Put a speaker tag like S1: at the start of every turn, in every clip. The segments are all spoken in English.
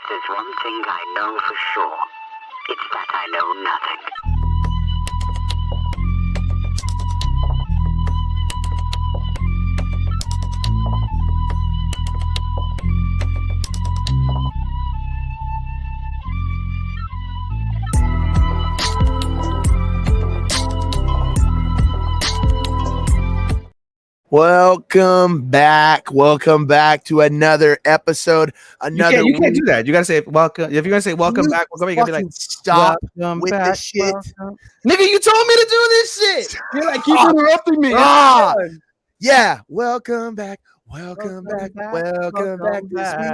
S1: If there's one thing I know for sure, it's that I know nothing.
S2: Welcome back to another episode.
S3: You can't do that. You gotta say welcome. If you're gonna say welcome back, you gotta be like,
S2: stop with the shit.
S3: Nigga, you told me to do this shit. You're like, keep interrupting me.
S2: Yeah, welcome back this week.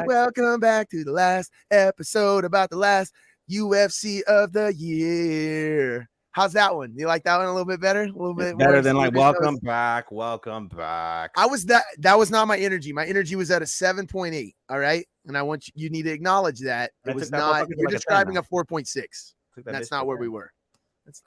S2: Welcome back to the last episode about the last UFC of the year. How's that one? You like that one a little bit better? A little bit
S3: better than like welcome back.
S2: That was not my energy. My energy was at a 7.8. All right. And I want you need to acknowledge that. It was not, you're describing a 4.6. That's not where we were. That's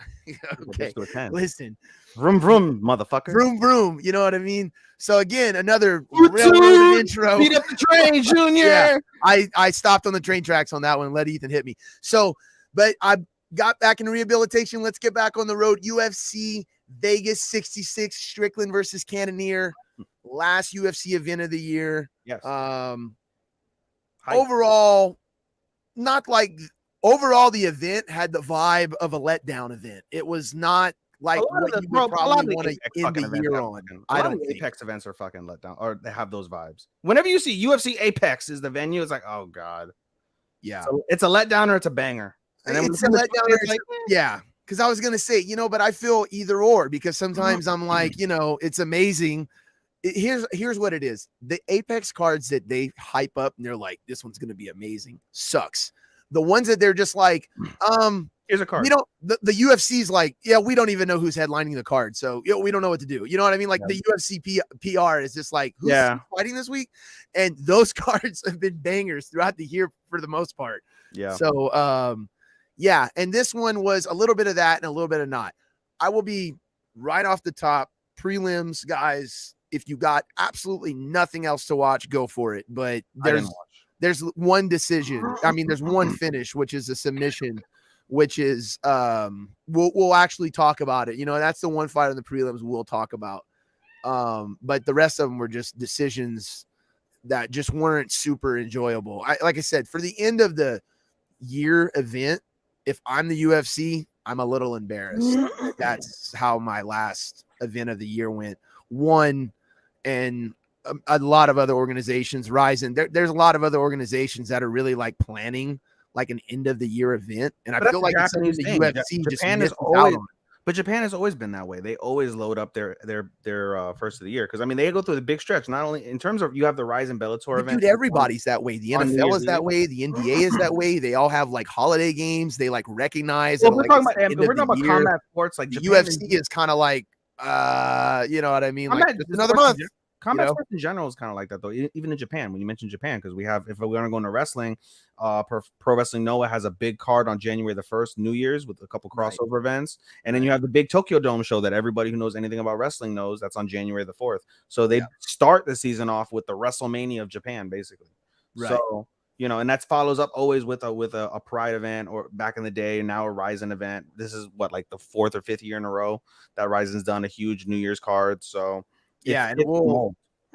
S2: okay. Listen.
S3: Vroom vroom, motherfucker.
S2: Vroom vroom. You know what I mean? So again, another railroad intro.
S3: Beat up the train, Junior.
S2: Yeah, I stopped on the train tracks on that one. Let Ethan hit me. So, but I got back in rehabilitation. Let's get back on the road. UFC Vegas 66, Strickland versus Cannonier. Last UFC event of the year.
S3: Yes.
S2: Overall, overall, the event had the vibe of a letdown event. It was not like what you would probably want to end the year on. I don't think
S3: Apex events are fucking letdown, or they have those vibes. Whenever you see UFC Apex is the venue, it's like, oh god. Yeah. So it's a letdown or it's a banger.
S2: And then it's a letdown. Yeah. Because I was going to say, but I feel either or, because sometimes I'm like, it's amazing. Here's what it is. The Apex cards that they hype up and they're like, this one's going to be amazing, sucks. The ones that they're just like,
S3: here's a card.
S2: The UFC's like, yeah, we don't even know who's headlining the card. So we don't know what to do. You know what I mean? Like the UFC PR is just like, who's fighting this week? And those cards have been bangers throughout the year for the most part.
S3: Yeah.
S2: So, yeah, and this one was a little bit of that and a little bit of not. I will be right off the top. Prelims, guys, if you got absolutely nothing else to watch, go for it. But there's one decision. I mean, there's one finish, which is a submission, which is we'll actually talk about it. That's the one fight on the prelims we'll talk about. But the rest of them were just decisions that just weren't super enjoyable. Like I said, for the end of the year event, if I'm the UFC, I'm a little embarrassed. That's how my last event of the year went. One, and a lot of other organizations, Ryzen, there's a lot of other organizations that are really like planning like an end of the year event. And I feel like it's something the UFC
S3: Japan is always, but Japan has always been that way. They always load up their first of the year. Cause I mean, they go through the big stretch, not only in terms of you have the Ryzen Bellator event.
S2: Dude, everybody's that way. The NFL is that way. The NBA is that way. They all have like holiday games. They like recognize.
S3: Well, we're talking about combat sports. Like
S2: the UFC is kind of like, you know what I mean? Like another month.
S3: Combat sports in general is kind of like that, though. Even in Japan, when you mentioned Japan, because we have, if we're going to go into wrestling, Pro Wrestling Noah has a big card on January the 1st, New Year's, with a couple crossover events. And then you have the big Tokyo Dome show that everybody who knows anything about wrestling knows. That's on January the 4th. So they start the season off with the WrestleMania of Japan, basically. Right. So, and that follows up always with a Pride event, or back in the day, now a Ryzen event. This is like the 4th or 5th year in a row that Ryzen's done a huge New Year's card. So,
S2: yeah, and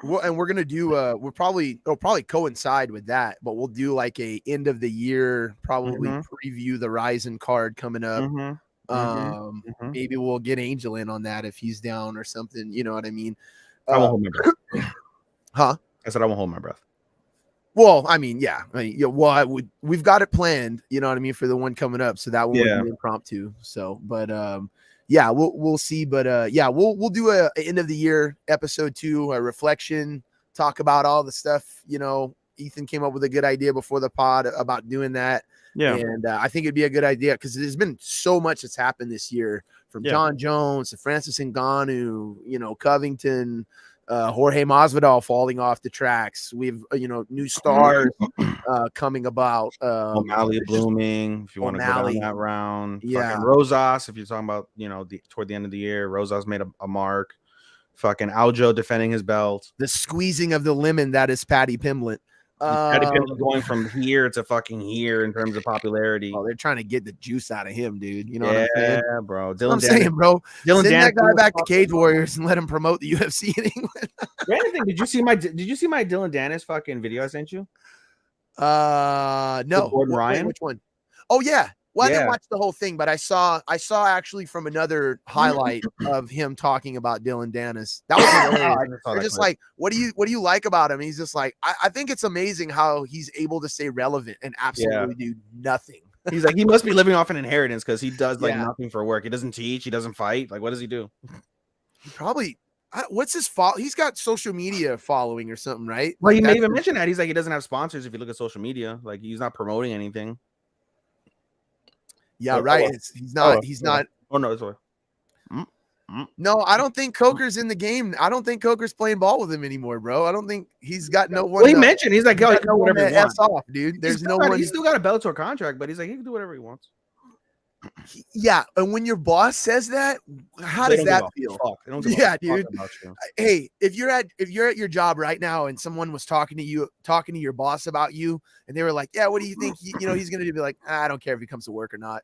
S2: we're gonna do it'll probably coincide with that, but we'll do like a end of the year, probably preview the Ryzen card coming up. Maybe we'll get Angel in on that if he's down or something. You know what I mean?
S3: I won't hold my breath.
S2: Huh?
S3: I said I won't hold my breath.
S2: Well, I mean, yeah. We've got it planned. You know what I mean, for the one coming up. So that one will be impromptu. So, but yeah, we'll see. But we'll do a end of the year episode 2, a reflection, talk about all the stuff. Ethan came up with a good idea before the pod about doing that. Yeah, and I think it'd be a good idea because there's been so much that's happened this year, from John Jones to Francis Ngannou, Covington, Jorge Masvidal falling off the tracks. We've new stars coming about.
S3: O'Malley blooming, if you want to go down that round. Fucking Rosas, if you're talking about toward the end of the year, Rosas made a mark. Fucking Aljo defending his belt.
S2: The squeezing of the lemon that is Paddy Pimblett.
S3: Going from here to fucking here in terms of popularity.
S2: Oh, they're trying to get the juice out of him, dude. You know what I'm saying?
S3: Yeah, bro.
S2: I'm saying, bro. Send that guy back to Cage Warriors and let him promote the UFC in England.
S3: Anything? Did you see my Dylan Dennis fucking video I sent you?
S2: No.
S3: Gordon Ryan?
S2: Which one? Oh yeah. Well, I didn't watch the whole thing, but I saw actually from another highlight of him talking about Dylan Dennis. That was hilarious. They're just like, what do you like about him? And he's just like, I think it's amazing how he's able to stay relevant and absolutely do nothing.
S3: He's like, he must be living off an inheritance because he does like nothing for work. He doesn't teach. He doesn't fight. Like, what does he do?
S2: He probably. What's his fault? He's got social media following or something, right?
S3: Well, he may even mention that. He's like, he doesn't have sponsors if you look at social media. Like, he's not promoting anything.
S2: Yeah, right. He's not.
S3: Oh, no, it's all right.
S2: No, I don't think Coker's in the game. I don't think Coker's playing ball with him anymore, bro. I don't think he's got no one.
S3: Well, he mentioned he's like,
S2: he no one to S off, dude. There's no one.
S3: He's still got a Bellator contract, but he's like, he can do whatever he wants.
S2: Yeah, and when your boss says that, how does that feel? Yeah, dude. Hey, if you're at your job right now and someone was talking to your boss about you, and they were like, "Yeah, what do you think? He's gonna do?" Be like, "I don't care if he comes to work or not."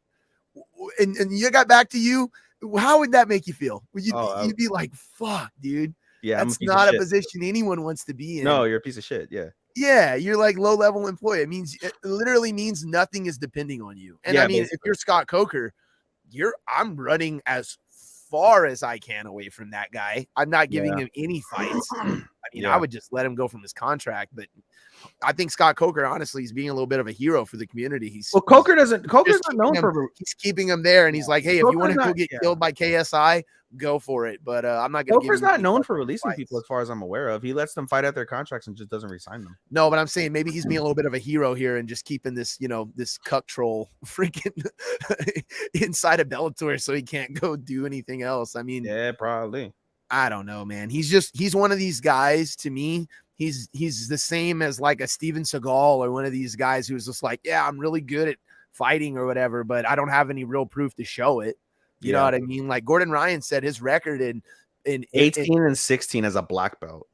S2: And you got back to you. How would that make you feel? You'd be like, "Fuck, dude."
S3: Yeah,
S2: that's not a position anyone wants to be in.
S3: No, you're a piece of shit. Yeah.
S2: Yeah, you're like low-level employee. It literally means nothing is depending on you. And I mean, basically, if you're Scott Coker, I'm running as far as I can away from that guy. I'm not giving him any fights. I mean, I would just let him go from his contract, but I think Scott Coker, honestly, is being a little bit of a hero for the community. Coker's not known for. He's keeping him there, and he's like, "Hey, if you want to go get killed by KSI, go for it." But I'm not going to.
S3: Coker's not known for releasing people, as far as I'm aware of. He lets them fight out their contracts and just doesn't resign them.
S2: No, but I'm saying maybe he's being a little bit of a hero here and just keeping this, this cuck troll freaking inside of Bellator, so he can't go do anything else. I mean,
S3: yeah, probably.
S2: I don't know, man. He's one of these guys to me. He's the same as like a Steven Seagal or one of these guys who's just like, yeah, I'm really good at fighting or whatever, but I don't have any real proof to show it. You know what I mean? Like Gordon Ryan said, his record in
S3: 18 and 16 as a black belt.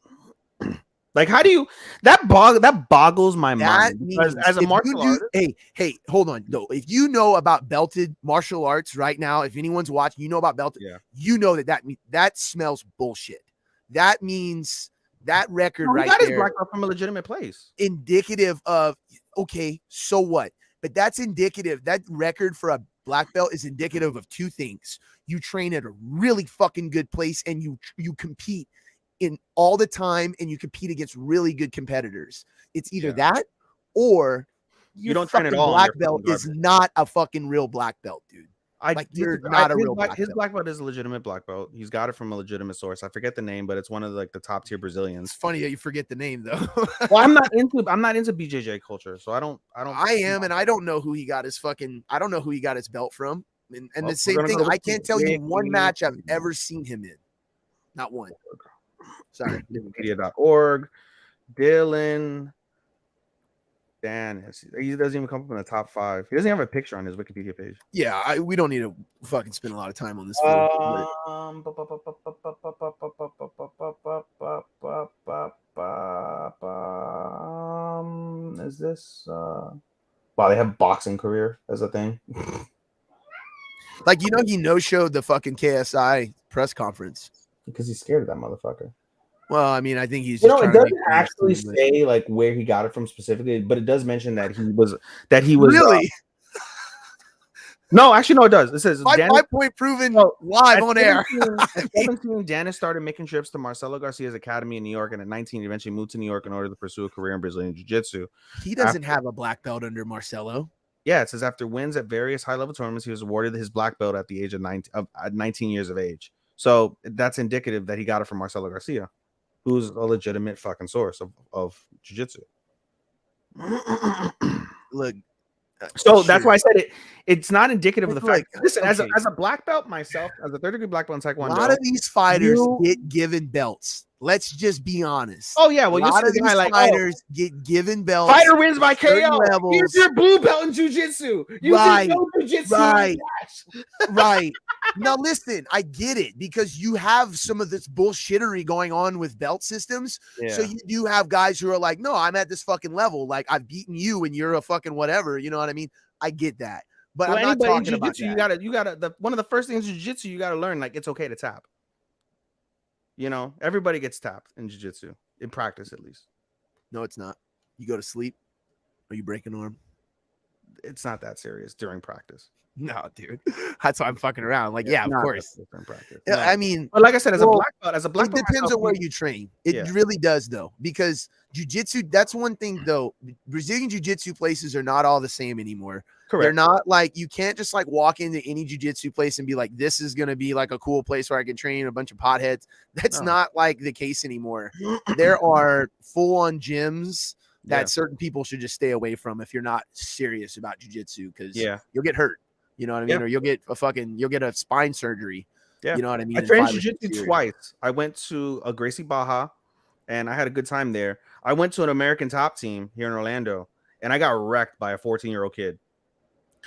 S3: Like, how do you that boggles my mind? Because as a martial artist,
S2: hey, hold on. No, if you know about belted martial arts right now, if anyone's watching, you know about belted, you know that smells bullshit. That means that record right there,
S3: is black belt from a legitimate place.
S2: Indicative of, okay, so what? But that's indicative. That record for a black belt is indicative of two things. You train at a really fucking good place, and you compete in all the time, and you compete against really good competitors. It's either that or
S3: you don't train at all.
S2: Black belt is not a fucking real black belt, dude. You're not a real black belt.
S3: His black belt is a legitimate black belt. He's got it from a legitimate source. I forget the name, but it's one of the top tier Brazilians.
S2: It's funny that you forget the name though.
S3: Well, I'm not into BJJ culture, so I don't.
S2: I am, and I don't know who he got his belt from. And the same thing, I can't tell you one match I've ever seen him in. Not one. Sorry.
S3: Wikipedia.org. Dylan Dennis. He doesn't even come up in the top 5. He doesn't have a picture on his Wikipedia page.
S2: Yeah, we don't need to fucking spend a lot of time on this.
S3: Is this wow, they have boxing career as a thing.
S2: Like, he no-showed the fucking KSI press conference
S3: because he's scared of that motherfucker.
S2: Well, I mean, I think he's.
S3: It doesn't actually say like where he got it from specifically, but it does mention that he was
S2: really.
S3: No, actually, no, it does. It says
S2: my point proven live on air.
S3: At 17, Dennis started making trips to Marcelo Garcia's academy in New York, and at 19, he eventually moved to New York in order to pursue a career in Brazilian Jiu-Jitsu.
S2: He doesn't have a black belt under Marcelo.
S3: Yeah, it says after wins at various high-level tournaments, he was awarded his black belt at the age of 19 years of age. So that's indicative that he got it from Marcelo Garcia, who's a legitimate fucking source of jiu-jitsu.
S2: Look,
S3: so that's why I said it's not indicative of the fact. Listen, as a black belt myself, as a third-degree black belt in Taekwondo,
S2: a lot of these fighters get given belts. let's just be honest.
S3: Oh yeah, well,
S2: a lot of these fighters get given belts.
S3: Fighter wins by KO.
S2: levels.
S3: Here's your blue belt in jiu-jitsu. You
S2: Right,
S3: did no jiu-jitsu.
S2: right, right. Now listen, I get it because you have some of this bullshittery going on with belt systems.
S3: Yeah.
S2: So you do have guys who are like, no, I'm at this fucking level. Like I've beaten you and you're a fucking whatever. You know what I mean? I get that. But
S3: Well,
S2: I'm not talking about that.
S3: you gotta one of the first things in jiu-jitsu you gotta learn, like it's okay to tap. You know, everybody gets tapped in jiu-jitsu, in practice at least.
S2: No, it's not. You go to sleep or you break an arm.
S3: It's not that serious during practice.
S2: No, dude. That's why I'm fucking around. Like, yeah, of course.
S3: During practice.
S2: No. I mean,
S3: but like I said, as a black belt,
S2: it depends on where you train. It really does, though, because jiu-jitsu, that's one thing, though. Brazilian jiu-jitsu places are not all the same anymore.
S3: Correct.
S2: They're not like, you can't just like walk into any jiu-jitsu place and be like, this is going to be like a cool place where I can train a bunch of potheads. That's not like the case anymore. There are full-on gyms that certain people should just stay away from if you're not serious about jiu-jitsu, because you'll get hurt. You know what I mean? Or you'll get a spine surgery. Yeah. You know what I mean?
S3: I trained jiu-jitsu twice. I went to a Gracie Baja and I had a good time there. I went to an American top team here in Orlando and I got wrecked by a 14-year-old kid.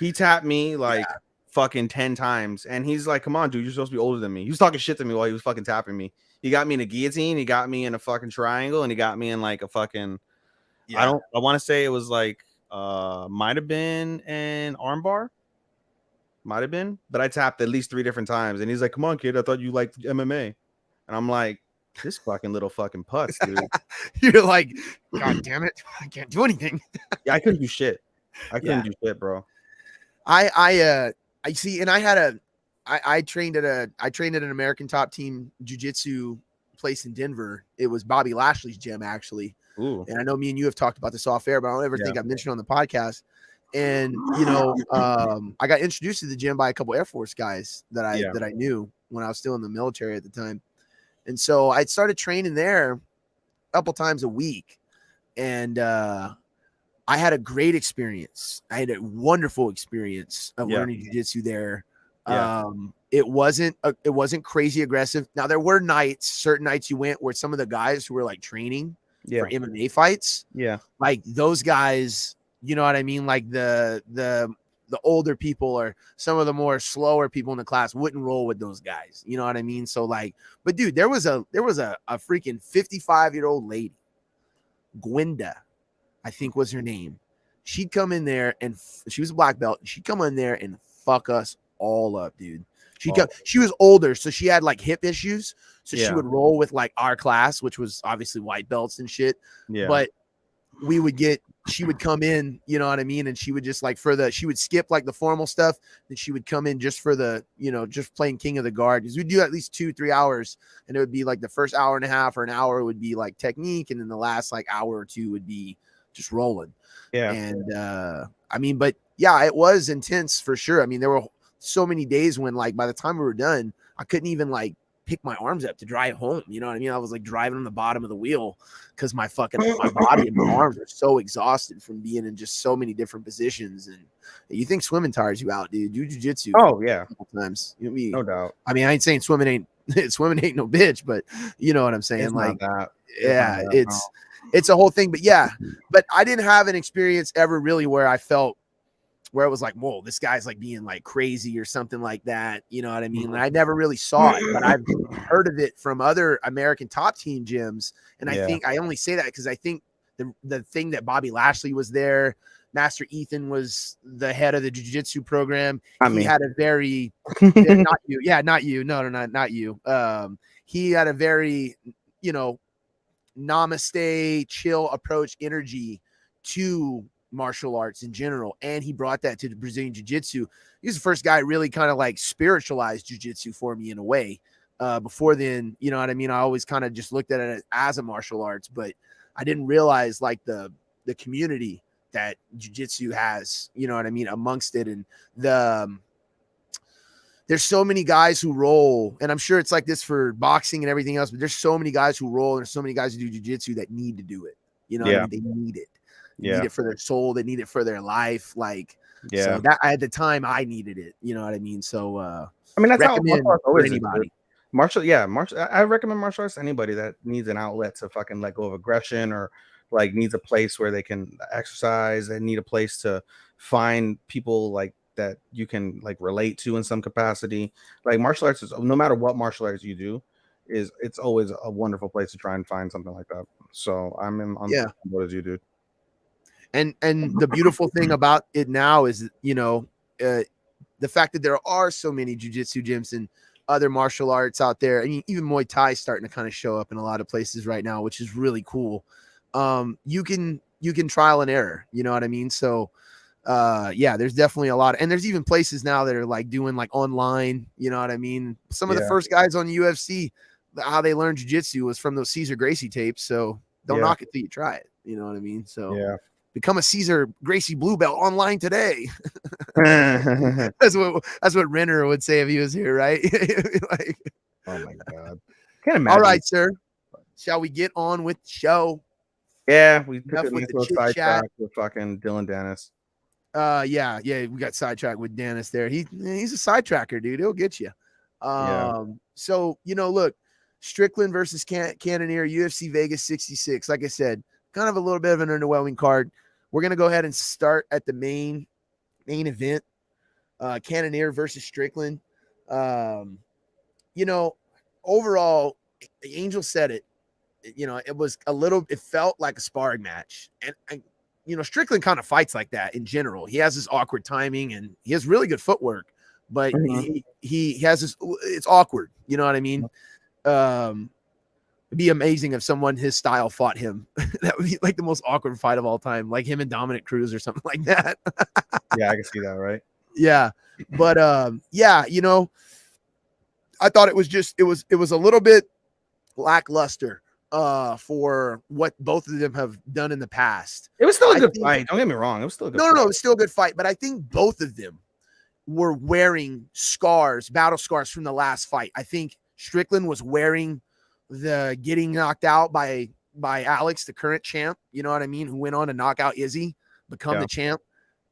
S3: He tapped me like fucking 10 times. And he's like, come on, dude, you're supposed to be older than me. He was talking shit to me while he was fucking tapping me. He got me in a guillotine. He got me in a fucking triangle. And he got me in like a fucking, I want to say it was like, might have been an armbar. Might have been, but I tapped at least 3 different times. And he's like, come on, kid, I thought you liked MMA. And I'm like, this fucking little fucking putz, dude.
S2: You're like, God damn it, I can't do anything.
S3: Yeah, I couldn't do shit. I couldn't do shit, bro.
S2: I see, and I trained at an American top team jiu-jitsu place in Denver. It was Bobby Lashley's gym, actually.
S3: Ooh.
S2: And I know me and you have talked about this off air, but I don't ever think I've mentioned on the podcast. And you know, I got introduced to the gym by a couple Air Force guys that I knew when I was still in the military at the time. And so I started training there a couple times a week. And I had a great experience. I had a wonderful experience of learning jiu-jitsu there. It wasn't crazy aggressive. Now there were certain nights you went where some of the guys who were like training for MMA fights, like those guys, you know what I mean? Like the older people or some of the more slower people in the class wouldn't roll with those guys. You know what I mean? So like, but dude, there was a freaking 55-year-old lady, Gwenda, I think was her name. She'd come in there and she was a black belt. She'd come in there and fuck us all up, dude. She was older, so she had like hip issues. So she would roll with like our class, which was obviously white belts and shit. Yeah. But she would come in, you know what I mean? And she would just like she would skip like the formal stuff. And she would come in just for the, you know, just playing King of the Guard. Because we'd do at least 2-3 hours. And it would be like the first hour and a half or an hour would be like technique. And then the last like hour or two would be just rolling. Yeah. And I mean, but yeah, it was intense for sure. I mean, there were so many days when like by the time we were done, I couldn't even like pick my arms up to drive home. You know what I mean? I was like driving on the bottom of the wheel because my body and my arms are so exhausted from being in just so many different positions. And you think swimming tires you out, dude? Do jiu-jitsu.
S3: Oh yeah.
S2: Times. You know what I mean?
S3: No doubt.
S2: I mean, I ain't saying swimming ain't no bitch, but you know what I'm saying?
S3: It's
S2: like
S3: that.
S2: It's a whole thing, but but I didn't have an experience ever really where it was like, whoa, this guy's like being like crazy or something like that. You know what I mean? And I never really saw it, but I've heard of it from other American top team gyms. And I think I only say that because I think the thing that Bobby Lashley was there, Master Ethan was the head of the jiu-jitsu program. He had a very, not you. Yeah, not you. No, not you. He had a very, you know, namaste, chill approach energy to martial arts in general, and he brought that to the Brazilian jiu-jitsu. He was the first guy really kind of like spiritualized jiu-jitsu for me in a way. Before then, you know what I mean? I always kind of just looked at it as a martial arts, but I didn't realize like the community that jiu-jitsu has, you know what I mean, amongst it. And there's so many guys who roll, and I'm sure it's like this for boxing and everything else, but there's so many guys who roll, and there's so many guys who do jiu-jitsu that need to do it. You know what I mean? They need it. Need it for their soul. They need it for their life. Like, so that at the time I needed it. You know what I mean? So,
S3: I mean, that's how martial arts always
S2: anybody.
S3: I recommend martial arts to anybody that needs an outlet to fucking let go of aggression, or like needs a place where they can exercise. They need a place to find people like that you can like relate to in some capacity. Like martial arts is, no matter what martial arts you do, it's always a wonderful place to try and find something like that. So I'm in on what as you do.
S2: And the beautiful thing about it now is, the fact that there are so many jiu-jitsu gyms and other martial arts out there. I mean, even Muay Thai is starting to kind of show up in a lot of places right now, which is really cool. You can trial and error, you know what I mean? So there's definitely a lot, and there's even places now that are like doing like online, you know what I mean? Some of the first guys on UFC, how they learned jiu-jitsu was from those Cesar Gracie tapes. So don't knock it till you try it, you know what I mean? So become a Cesar Gracie blue belt online today. That's what Renner would say if he was here, right? Like,
S3: oh my god, can't imagine.
S2: All right, sir, shall we get on with the show?
S3: Yeah, we took a nice little sidetrack with fucking Dylan Dennis.
S2: We got sidetracked with Dennis there. He's a sidetracker, dude. He'll get you. So look, Strickland versus Cannonier, UFC Vegas 66. Like I said, kind of a little bit of an underwhelming card. We're gonna go ahead and start at the main event. Cannonier versus Strickland. Overall, Angel said it. It felt like a sparring match, and Strickland kind of fights like that in general. He has this awkward timing and he has really good footwork, but he has this, it's awkward. You know what I mean? It'd be amazing if someone his style fought him. That would be like the most awkward fight of all time, like him and Dominic Cruz or something like that.
S3: Yeah, I can see that, right?
S2: Yeah. But I thought it was a little bit lackluster for what both of them have done in the past.
S3: It was still a good fight. Don't get me wrong. It was still a good fight.
S2: No, it was still a good fight. But I think both of them were wearing battle scars from the last fight. I think Strickland was wearing the getting knocked out by Alex, the current champ, you know what I mean, who went on to knock out Izzy, become the champ.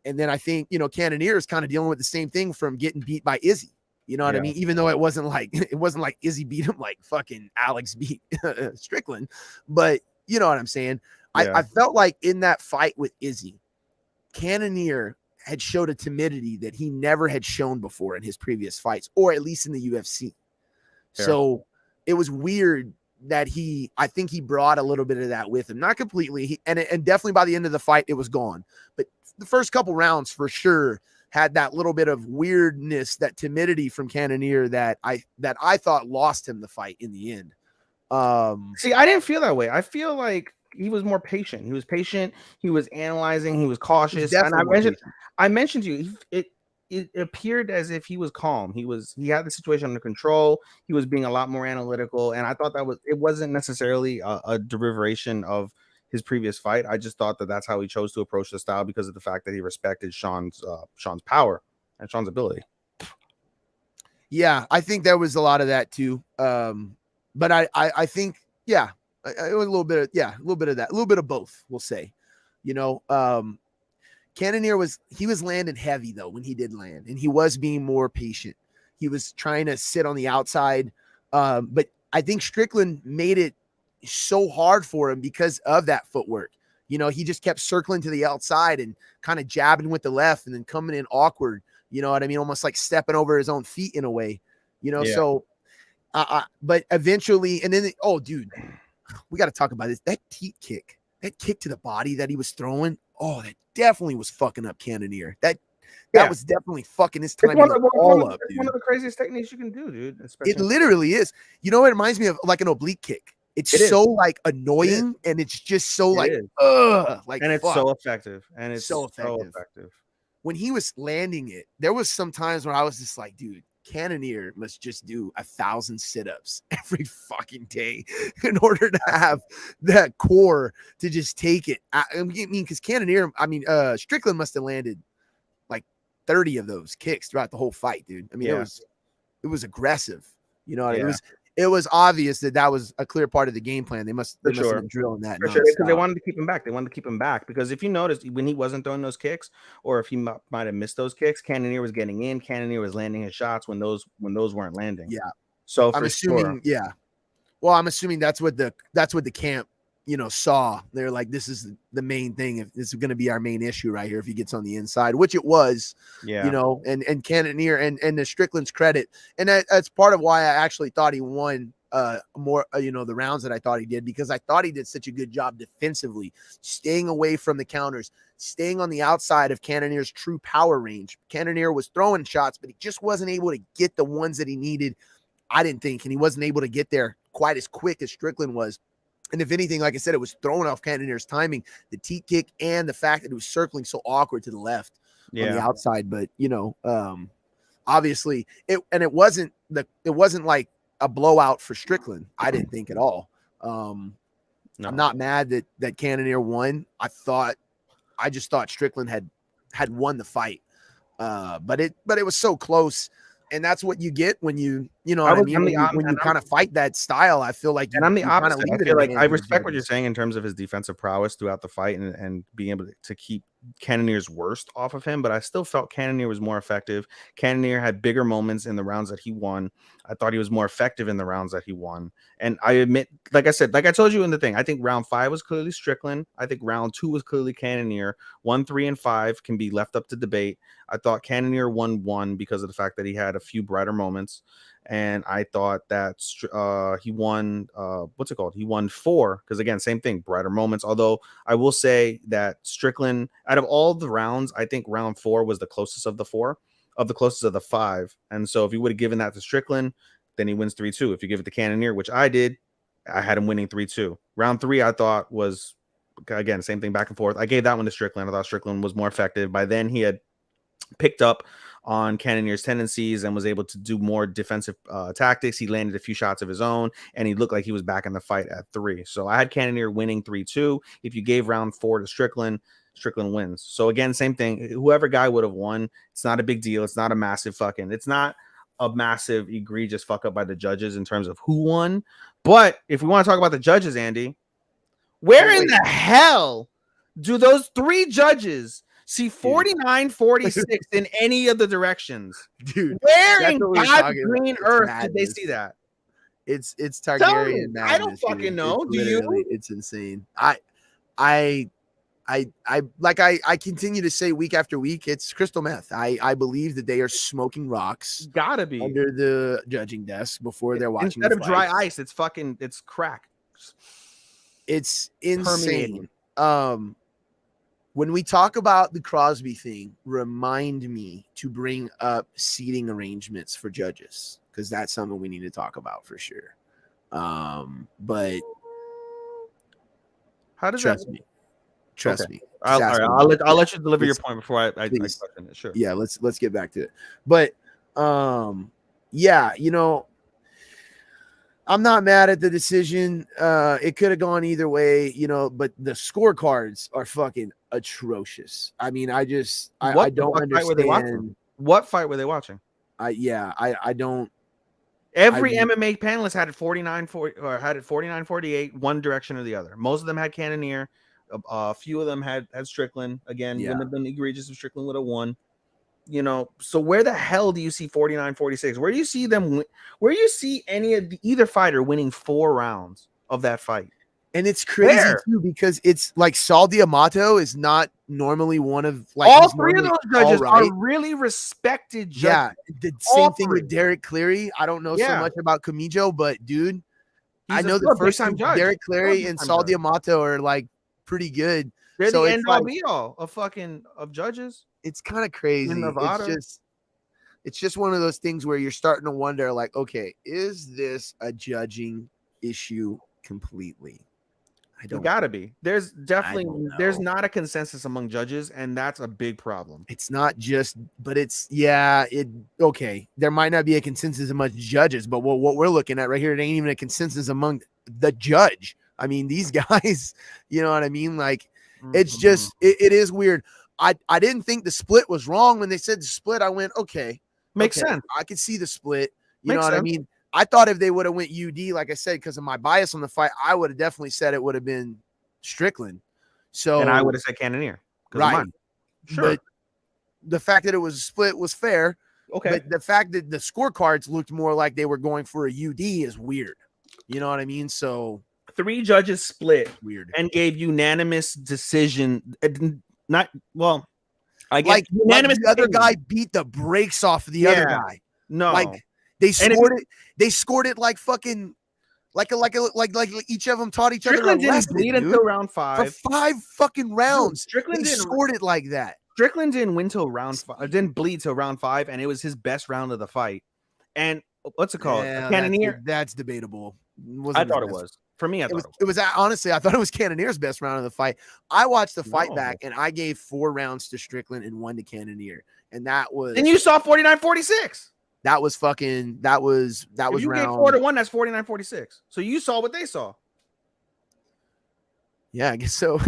S2: And then I think, Cannonier is kind of dealing with the same thing from getting beat by Izzy. You know what I mean? Even though it wasn't like Izzy beat him like fucking Alex beat Strickland, but you know what I'm saying? Yeah. I felt like in that fight with Izzy, Cannonier had showed a timidity that he never had shown before in his previous fights, or at least in the UFC. Yeah. So it was weird that I think he brought a little bit of that with him. Not completely. And definitely by the end of the fight, it was gone. But the first couple rounds for sure had that little bit of weirdness, that timidity from Cannonier that I thought lost him the fight in the end.
S3: See, I didn't feel that way. I feel like he was more patient. He was patient. He was analyzing. He was cautious. And I mentioned to you, it appeared as if he was calm. He had the situation under control. He was being a lot more analytical. And I thought it wasn't necessarily a derivation of his previous fight. I just thought that that's how he chose to approach the style because of the fact that he respected Sean's power and Sean's ability.
S2: Yeah, I think there was a lot of that too. But I think, it was a little bit of that, a little bit of both, we'll say. Cannonier was landing heavy though when he did land, and he was being more patient. He was trying to sit on the outside. But I think Strickland made it so hard for him because of that footwork. He just kept circling to the outside and kind of jabbing with the left and then coming in awkward. You know what I mean? Almost like stepping over his own feet in a way, so, but eventually, and then, dude, we got to talk about this. That kick to the body that he was throwing. Oh, that definitely was fucking up Cannonier. That was definitely fucking his time all up, dude.
S3: One of the craziest techniques you can do, dude.
S2: It literally is. It reminds me of like an oblique kick. It's so like annoying, and it's just so and
S3: it's so effective. And it's so effective.
S2: When he was landing it, there was some times where I was just like, dude, Cannonier must just do 1,000 sit-ups every fucking day in order to have that core to just take it. I mean, because Strickland must have landed like 30 of those kicks throughout the whole fight, dude. I mean, it was aggressive. You know, it was obvious that was a clear part of the game plan. They must have been drilling that.
S3: For sure, because they wanted to keep him back. They wanted to keep him back because if you notice, when he wasn't throwing those kicks, or if he might have missed those kicks, Cannonier was getting in. Cannonier was landing his shots when those weren't landing.
S2: Yeah.
S3: So
S2: I'm
S3: for
S2: assuming,
S3: sure.
S2: yeah. Well, I'm assuming that's what the camp, saw. They're like, this is the main thing. If this is going to be our main issue right here, if he gets on the inside, which it was,
S3: Yeah.
S2: and Cannonier and to Strickland's credit, and that's part of why I actually thought he won more, the rounds that I thought he did, because I thought he did such a good job defensively, staying away from the counters, staying on the outside of Cannonier's true power range. Cannonier was throwing shots, but he just wasn't able to get the ones that he needed, I didn't think, and he wasn't able to get there quite as quick as Strickland was. And if anything, like I said, it was throwing off Cannonier's timing, the teat kick, and the fact that it was circling so awkward to the left on the outside. But obviously, it wasn't like a blowout for Strickland. I didn't think at all. No. I'm not mad that Cannonier won. I just thought Strickland had won the fight. But it was so close. And that's what you get when you when you kind of fight that style. I feel like,
S3: and I'm the opposite. I feel like I respect what you're
S2: saying
S3: saying in terms of his defensive prowess throughout the fight and being able to keep Cannonier's worst off of him, but I still felt Cannonier was more effective. Cannonier had bigger moments in the rounds that he won. I thought he was more effective in the rounds that he won. And I admit, like I said, like I told you in the thing, I think round 5 was clearly Strickland. I think round 2 was clearly Cannonier. 1, 3, and 5 can be left up to debate. I thought Cannonier won 1 because of the fact that he had a few brighter moments. And I thought that he won, what's it called? He won 4 because, again, same thing, brighter moments. Although I will say that Strickland, out of all the rounds, I think round 4 was the closest of the 4, of the 5. And so if you would have given that to Strickland, then he wins 3-2. If you give it to Cannonier, which I did, I had him winning 3-2. Round 3, I thought was, again, same thing, back and forth. I gave that one to Strickland. I thought Strickland was more effective. By then, he had picked up on Cannonier's tendencies and was able to do more defensive tactics. He landed a few shots of his own, and he looked like he was back in the fight at 3. So I had Cannonier winning 3-2. If you gave round 4 to Strickland, Strickland wins. So again, same thing. Whoever guy would have won, it's not a big deal. It's not a massive egregious fuck up by the judges in terms of who won. But if we want to talk about the judges, Andy, where in the hell do those 3 judges see 49-46 in any of the directions?
S2: Dude,
S3: where in God's green earth did they see that?
S2: It's Targaryen madness.
S3: I don't fucking know. Do you?
S2: It's insane. I continue to say week after week, it's crystal meth. I believe that they are smoking rocks.
S3: Gotta be
S2: under the judging desk before they're watching.
S3: Instead of dry ice, it's crack.
S2: It's insane. When we talk about the Crosby thing, remind me to bring up seating arrangements for judges, because that's something we need to talk about for sure. But
S3: how does
S2: trust me?
S3: I'll let you deliver your point before I question it. Sure.
S2: Yeah, let's get back to it. But yeah, I'm not mad at the decision. It could have gone either way, but the scorecards are fucking atrocious. I mean, I don't understand.
S3: What fight were they watching?
S2: I don't.
S3: Every MMA panelist had it 49-48, one direction or the other. Most of them had Cannonier. A few of them had Strickland. Again, wouldn't have been egregious if Strickland would have won. So where the hell do you see 49-46? Where do you see them? Where do you see any of either fighter winning 4 rounds of that fight?
S2: And it's crazy too, because it's like Saul D'Amato is not normally one of
S3: all 3 of those judges are really respected judges.
S2: Yeah, the same thing with Derek Cleary. I don't know so much about Camijo, but dude, I know the first time Derek Cleary and Saul D'Amato are like pretty good.
S3: They're the end all be all of judges.
S2: It's kind of crazy. It's just one of those things where you're starting to wonder, like, okay, is this a judging issue completely?
S3: It gotta be. There's not a consensus among judges, and that's a big problem.
S2: It's not just, but okay. There might not be a consensus among judges, but what we're looking at right here, it ain't even a consensus among the judge. I mean, these guys, you know what I mean? Like, it's just, it is weird. I didn't think the split was wrong. When they said the split, I went, okay.
S3: Makes sense.
S2: I could see the split. You know what I mean? I thought if they would have went UD, like I said, because of my bias on the fight, I would have definitely said it would have been Strickland. So,
S3: and I would have said Cannonier.
S2: Right. Sure. But the fact that it was a split was fair.
S3: Okay.
S2: But the fact that the scorecards looked more like they were going for a UD is weird. You know what I mean? So
S3: 3 judges split
S2: weird.
S3: and gave unanimous decision. Not well. I guess
S2: Like
S3: unanimous.
S2: the other guy beat the brakes off of the other guy.
S3: No,
S2: like they scored it. They scored it like fucking like each of them taught each
S3: Strickland
S2: other a
S3: didn't
S2: lesson,
S3: bleed
S2: dude.
S3: until round 5
S2: For 5 fucking rounds.
S3: Strickland
S2: They
S3: didn't
S2: scored it like that.
S3: Strickland didn't win till round 5. Didn't bleed till round 5, and it was his best round of the fight. And what's it called?
S2: Yeah,
S3: Cannonier.
S2: That's debatable.
S3: I thought it was. For me, it
S2: was honestly, I thought it was Cannonier's best round of the fight. I watched the fight back, and I gave 4 rounds to Strickland and 1 to Cannonier, and that was.
S3: And you saw 49-46.
S2: That was fucking. That was
S3: if you
S2: round.
S3: gave 4 to 1. That's 49-46. So you saw what they saw.
S2: Yeah, I guess so.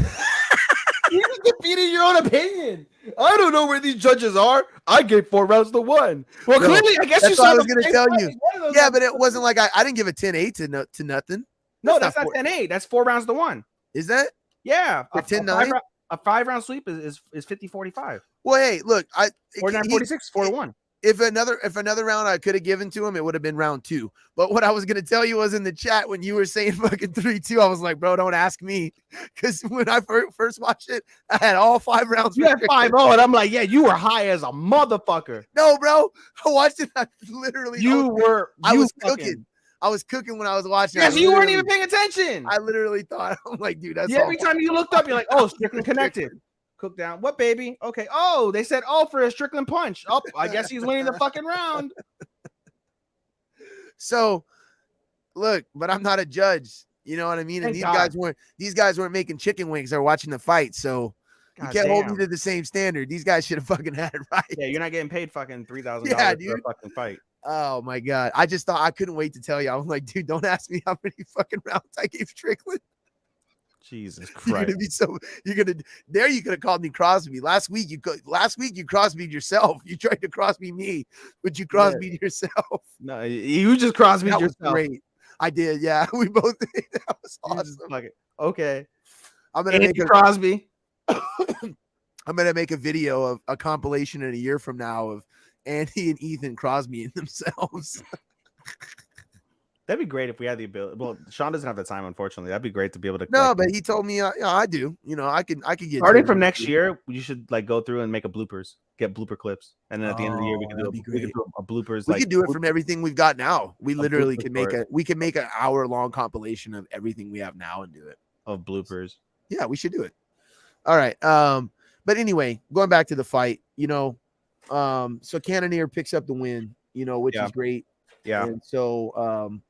S3: You just defeated your own opinion. I don't know where these judges are. I gave 4 rounds to 1. Well, clearly, I guess
S2: that's
S3: you saw.
S2: What I was going to tell you. Yeah, but it wasn't like I didn't give a 10-8 to nothing.
S3: No, that's not 10-8. That's 4 rounds to 1.
S2: Is that?
S3: Yeah.
S2: For 10-9?
S3: A 5-round sweep is 50-45.
S2: Well, hey, look,
S3: 49-46, 4-1.
S2: If another round I could have given to him, it would have been round 2. But what I was gonna tell you was in the chat when you were saying fucking 3-2, I was like, bro, don't ask me, because when I first watched it, I had all 5 rounds.
S3: You had 5-0, and I'm like, yeah, you were high as a motherfucker.
S2: No, bro, I watched it. I literally,
S3: I was
S2: cooking. I was cooking when I was watching.
S3: Yes, you weren't even paying attention.
S2: I literally thought, I'm like, dude, that's
S3: every time you looked up, you're like, oh, Strickland connected. Cook down. What, baby? Okay. Oh, they said, oh, for a Strickland punch. Oh, I guess he's winning the fucking round.
S2: So, look, but I'm not a judge. You know what I mean? And these guys weren't making chicken wings. They're watching the fight. So you can't hold me to the same standard. These guys should have fucking had it right.
S3: Yeah, you're not getting paid fucking $3,000 for a fucking fight.
S2: Oh my God. I just thought I couldn't wait to tell you. I was like, dude, don't ask me how many fucking rounds I gave Strickland.
S3: Jesus Christ!
S2: You could have called me Crosby last week. You Crosby'd yourself. You tried to Crosby me, but you Crosby'd yourself.
S3: No, you just Crosby'd yourself.
S2: Great. I did. Yeah, we both did. That was awesome.
S3: Okay,
S2: I'm gonna make
S3: Crosby.
S2: I'm gonna make a video of a compilation in a year from now of Andy and Ethan Crosby and themselves.
S3: That'd be great if we had the ability. Well, Sean doesn't have the time, unfortunately. That'd be great to be able to.
S2: No, but he told me, I do. You know, I could get
S3: starting from next year. You should like go through and make get blooper clips, and then at the end of the year we can do a bloopers.
S2: We could do it from everything we've got now. We literally can make an hour-long compilation of everything we have now and do it
S3: of bloopers.
S2: Yeah, we should do it. All right. But anyway, going back to the fight, you know, so Cannonier picks up the win, you know, which is great.
S3: Yeah.
S2: And so,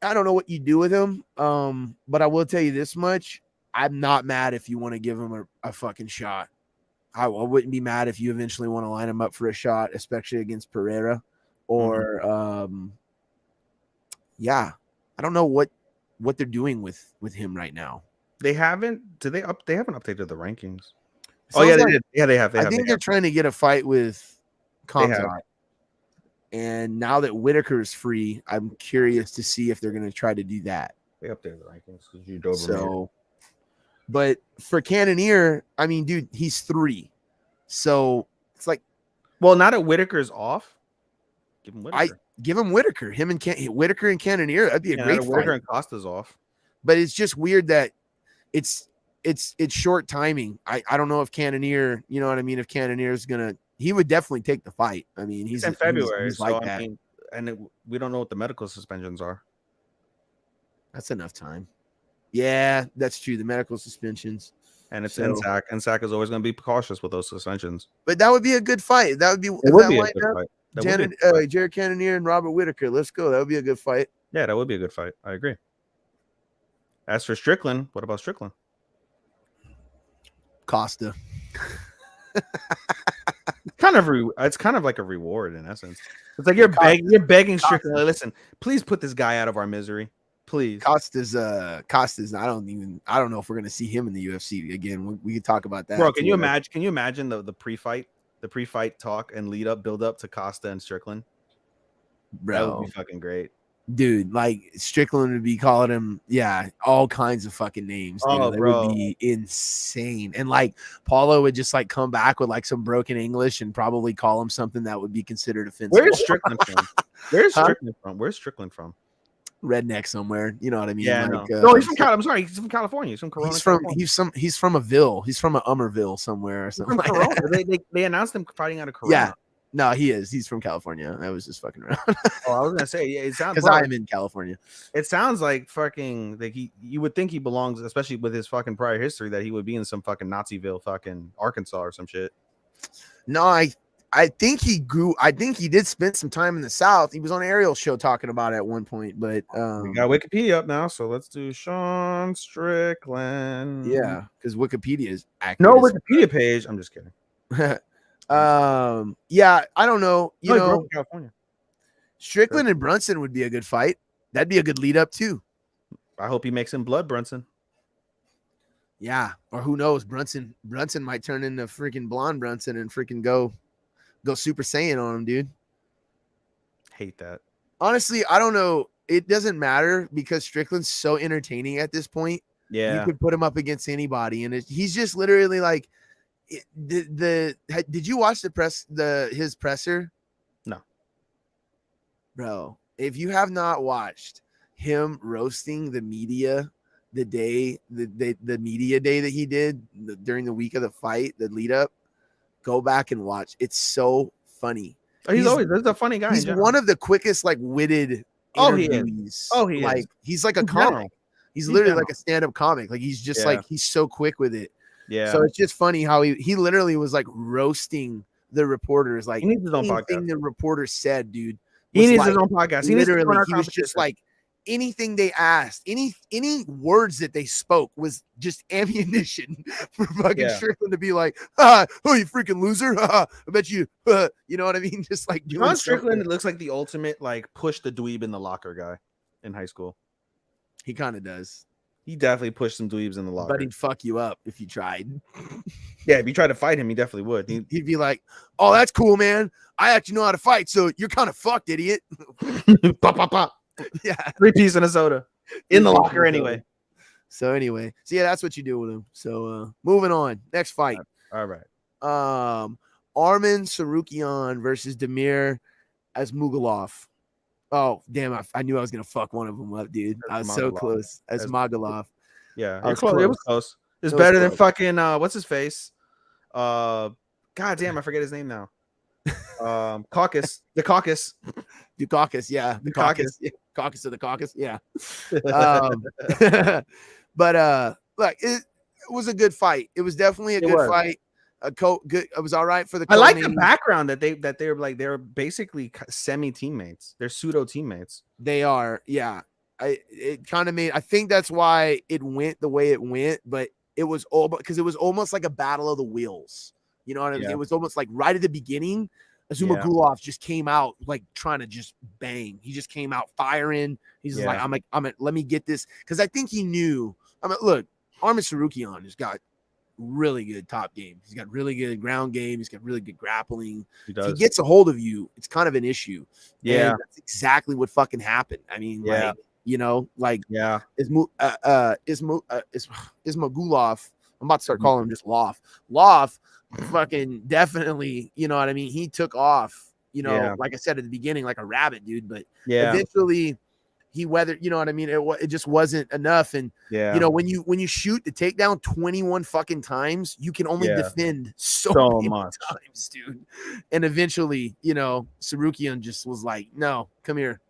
S2: I don't know what you do with him, but I will tell you this much. I'm not mad if you want to give him a fucking shot. I wouldn't be mad if you eventually want to line him up for a shot, especially against Pereira. Or, I don't know what they're doing with him right now.
S3: They haven't. They haven't updated the rankings. Oh yeah, they did. Yeah, they have.
S2: I think they're trying to get a fight with Khamzat. And now that Whitaker is free, I'm curious to see if they're going to try to do that.
S3: They updated the rankings because you Doberman.
S2: But for Cannonier, I mean, dude, he's 3. So it's like,
S3: well, now that Whitaker's off, give him Whitaker.
S2: Give him Whitaker. Whitaker and Cannonier. That'd be a great fight.
S3: Whitaker and Costa's off.
S2: But it's just weird that it's short timing. I don't know if Cannonier, you know what I mean? If Cannonier is gonna. He would definitely take the fight. I mean, he's
S3: in February,
S2: he's like that.
S3: We don't know what the medical suspensions are.
S2: That's enough time. Yeah, that's true. The medical suspensions,
S3: and it's NSAC. NSAC is always going to be cautious with those suspensions.
S2: But that would be a good fight. That would be.
S3: It would be a good fight.
S2: Jared Cannonier and Robert Whitaker. Let's go. That would be a good fight.
S3: Yeah, that would be a good fight. I agree. As for Strickland, what about Strickland?
S2: Costa.
S3: It's kind of like a reward in essence. It's like you're begging Strickland. Like, listen, please put this guy out of our misery, please.
S2: Costa's. I don't know if we're gonna see him in the UFC again. We can talk about that,
S3: bro. Can you imagine the pre-fight talk and build up to Costa and Strickland?
S2: Bro,
S3: that would be fucking great.
S2: Dude, like Strickland would be calling him, all kinds of fucking names.
S3: Oh,
S2: Dude. It
S3: bro.
S2: would be insane. And like Paulo would just like come back with like some broken English and probably call him something that would be considered offensive.
S3: Where's Strickland from? Where's
S2: Huh?
S3: Strickland from? Where's Strickland from?
S2: Redneck somewhere. You know what I mean?
S3: Yeah,
S2: like,
S3: no, he's from I'm sorry, he's from California. He's from Corona.
S2: He's from a Ville. He's from a Ummerville somewhere or something.
S3: From
S2: like
S3: Corona.
S2: that.
S3: They announced him fighting out of Corona.
S2: Yeah. No, he is. He's from California. I was just fucking around.
S3: Oh, I was gonna say, yeah, it sounds
S2: because I'm in California.
S3: It sounds like fucking like you would think he belongs, especially with his fucking prior history, that he would be in some fucking Naziville, fucking Arkansas or some shit.
S2: No, I think he grew. I think he did spend some time in the South. He was on Ariel's show talking about it at one point. But
S3: we got Wikipedia up now, so let's do Sean Strickland.
S2: Yeah, because Wikipedia is accurate.
S3: No Wikipedia page. I'm just kidding.
S2: Yeah, I don't know. You know,
S3: California.
S2: Strickland and Brunson would be a good fight. That'd be a good lead up too.
S3: I hope he makes him blood, Brunson.
S2: Yeah, or who knows? Brunson might turn into freaking blonde Brunson and freaking go Super Saiyan on him, dude.
S3: Hate that.
S2: Honestly, I don't know. It doesn't matter because Strickland's so entertaining at this point.
S3: Yeah,
S2: you could put him up against anybody, and he's just literally like Did you watch his presser?
S3: No,
S2: bro. If you have not watched him roasting the media the media day that he did during the week of the fight, the lead up, go back and watch. It's so funny.
S3: He's a funny guy.
S2: He's one of the quickest, like, witted interviews. He's like a comic. He's literally like a stand-up comic. Like, he's just like, he's so quick with it.
S3: Yeah.
S2: So it's just funny how he literally was like roasting the reporters. Like,
S3: he needs his own
S2: anything the reporter said, dude.
S3: He needs his own podcast. He
S2: was just like, anything they asked, any words that they spoke was just ammunition for fucking Strickland to be like, oh, you freaking loser. I bet you, you know what I mean? Just like doing
S3: Sean Strickland looks like the ultimate, like, push the dweeb in the locker guy in high school.
S2: He kind of does.
S3: He definitely pushed some dweebs in the locker.
S2: But he'd fuck you up if you tried.
S3: Yeah, if you tried to fight him, he definitely would.
S2: He'd be like, oh, that's cool, man. I actually know how to fight, so you're kind of fucked, idiot.
S3: Pop, pop, pop.
S2: Yeah.
S3: 3-piece and a soda. In the locker anyway.
S2: So yeah, that's what you do with him. So moving on. Next fight.
S3: All right.
S2: Arman Sarukian versus Damir Asmugalov. Oh, damn. I knew I was going to fuck one of them up, dude. I was so close. Asmugalov.
S3: Yeah. It was close. It's better than fucking, what's his face? God damn, I forget his name now. Caucus. The Caucus.
S2: The Caucus, yeah. The Caucus. Yeah. Caucus of the Caucus, yeah. But look, it was a good fight. It was definitely a good fight. Good. It was all right for the.
S3: I like the background that they're like they're basically semi teammates. They're pseudo teammates.
S2: They are, yeah. It kind of made. I think that's why it went the way it went. But it was all because it was almost like a battle of the wheels. You know what I mean? It was almost like right at the beginning. Asumagulov just came out like trying to just bang. He just came out firing. He's just like, let me get this because I think he knew. Look, Arman Sarukian has got really good top game. He's got really good ground game. He's got really good grappling. If he gets a hold of you, it's kind of an issue.
S3: Yeah,
S2: and that's exactly what fucking happened. I mean, like, you know, like Ismagulov. I'm about to start calling him just Loff. Fucking definitely, you know what I mean? He took off, you know, like I said at the beginning, like a rabbit, dude. But eventually he weathered, you know what I mean? It just wasn't enough. And you know, when you shoot the takedown 21 fucking times, you can only defend so much times, dude. And eventually, you know, Sarukian just was like, no, come here.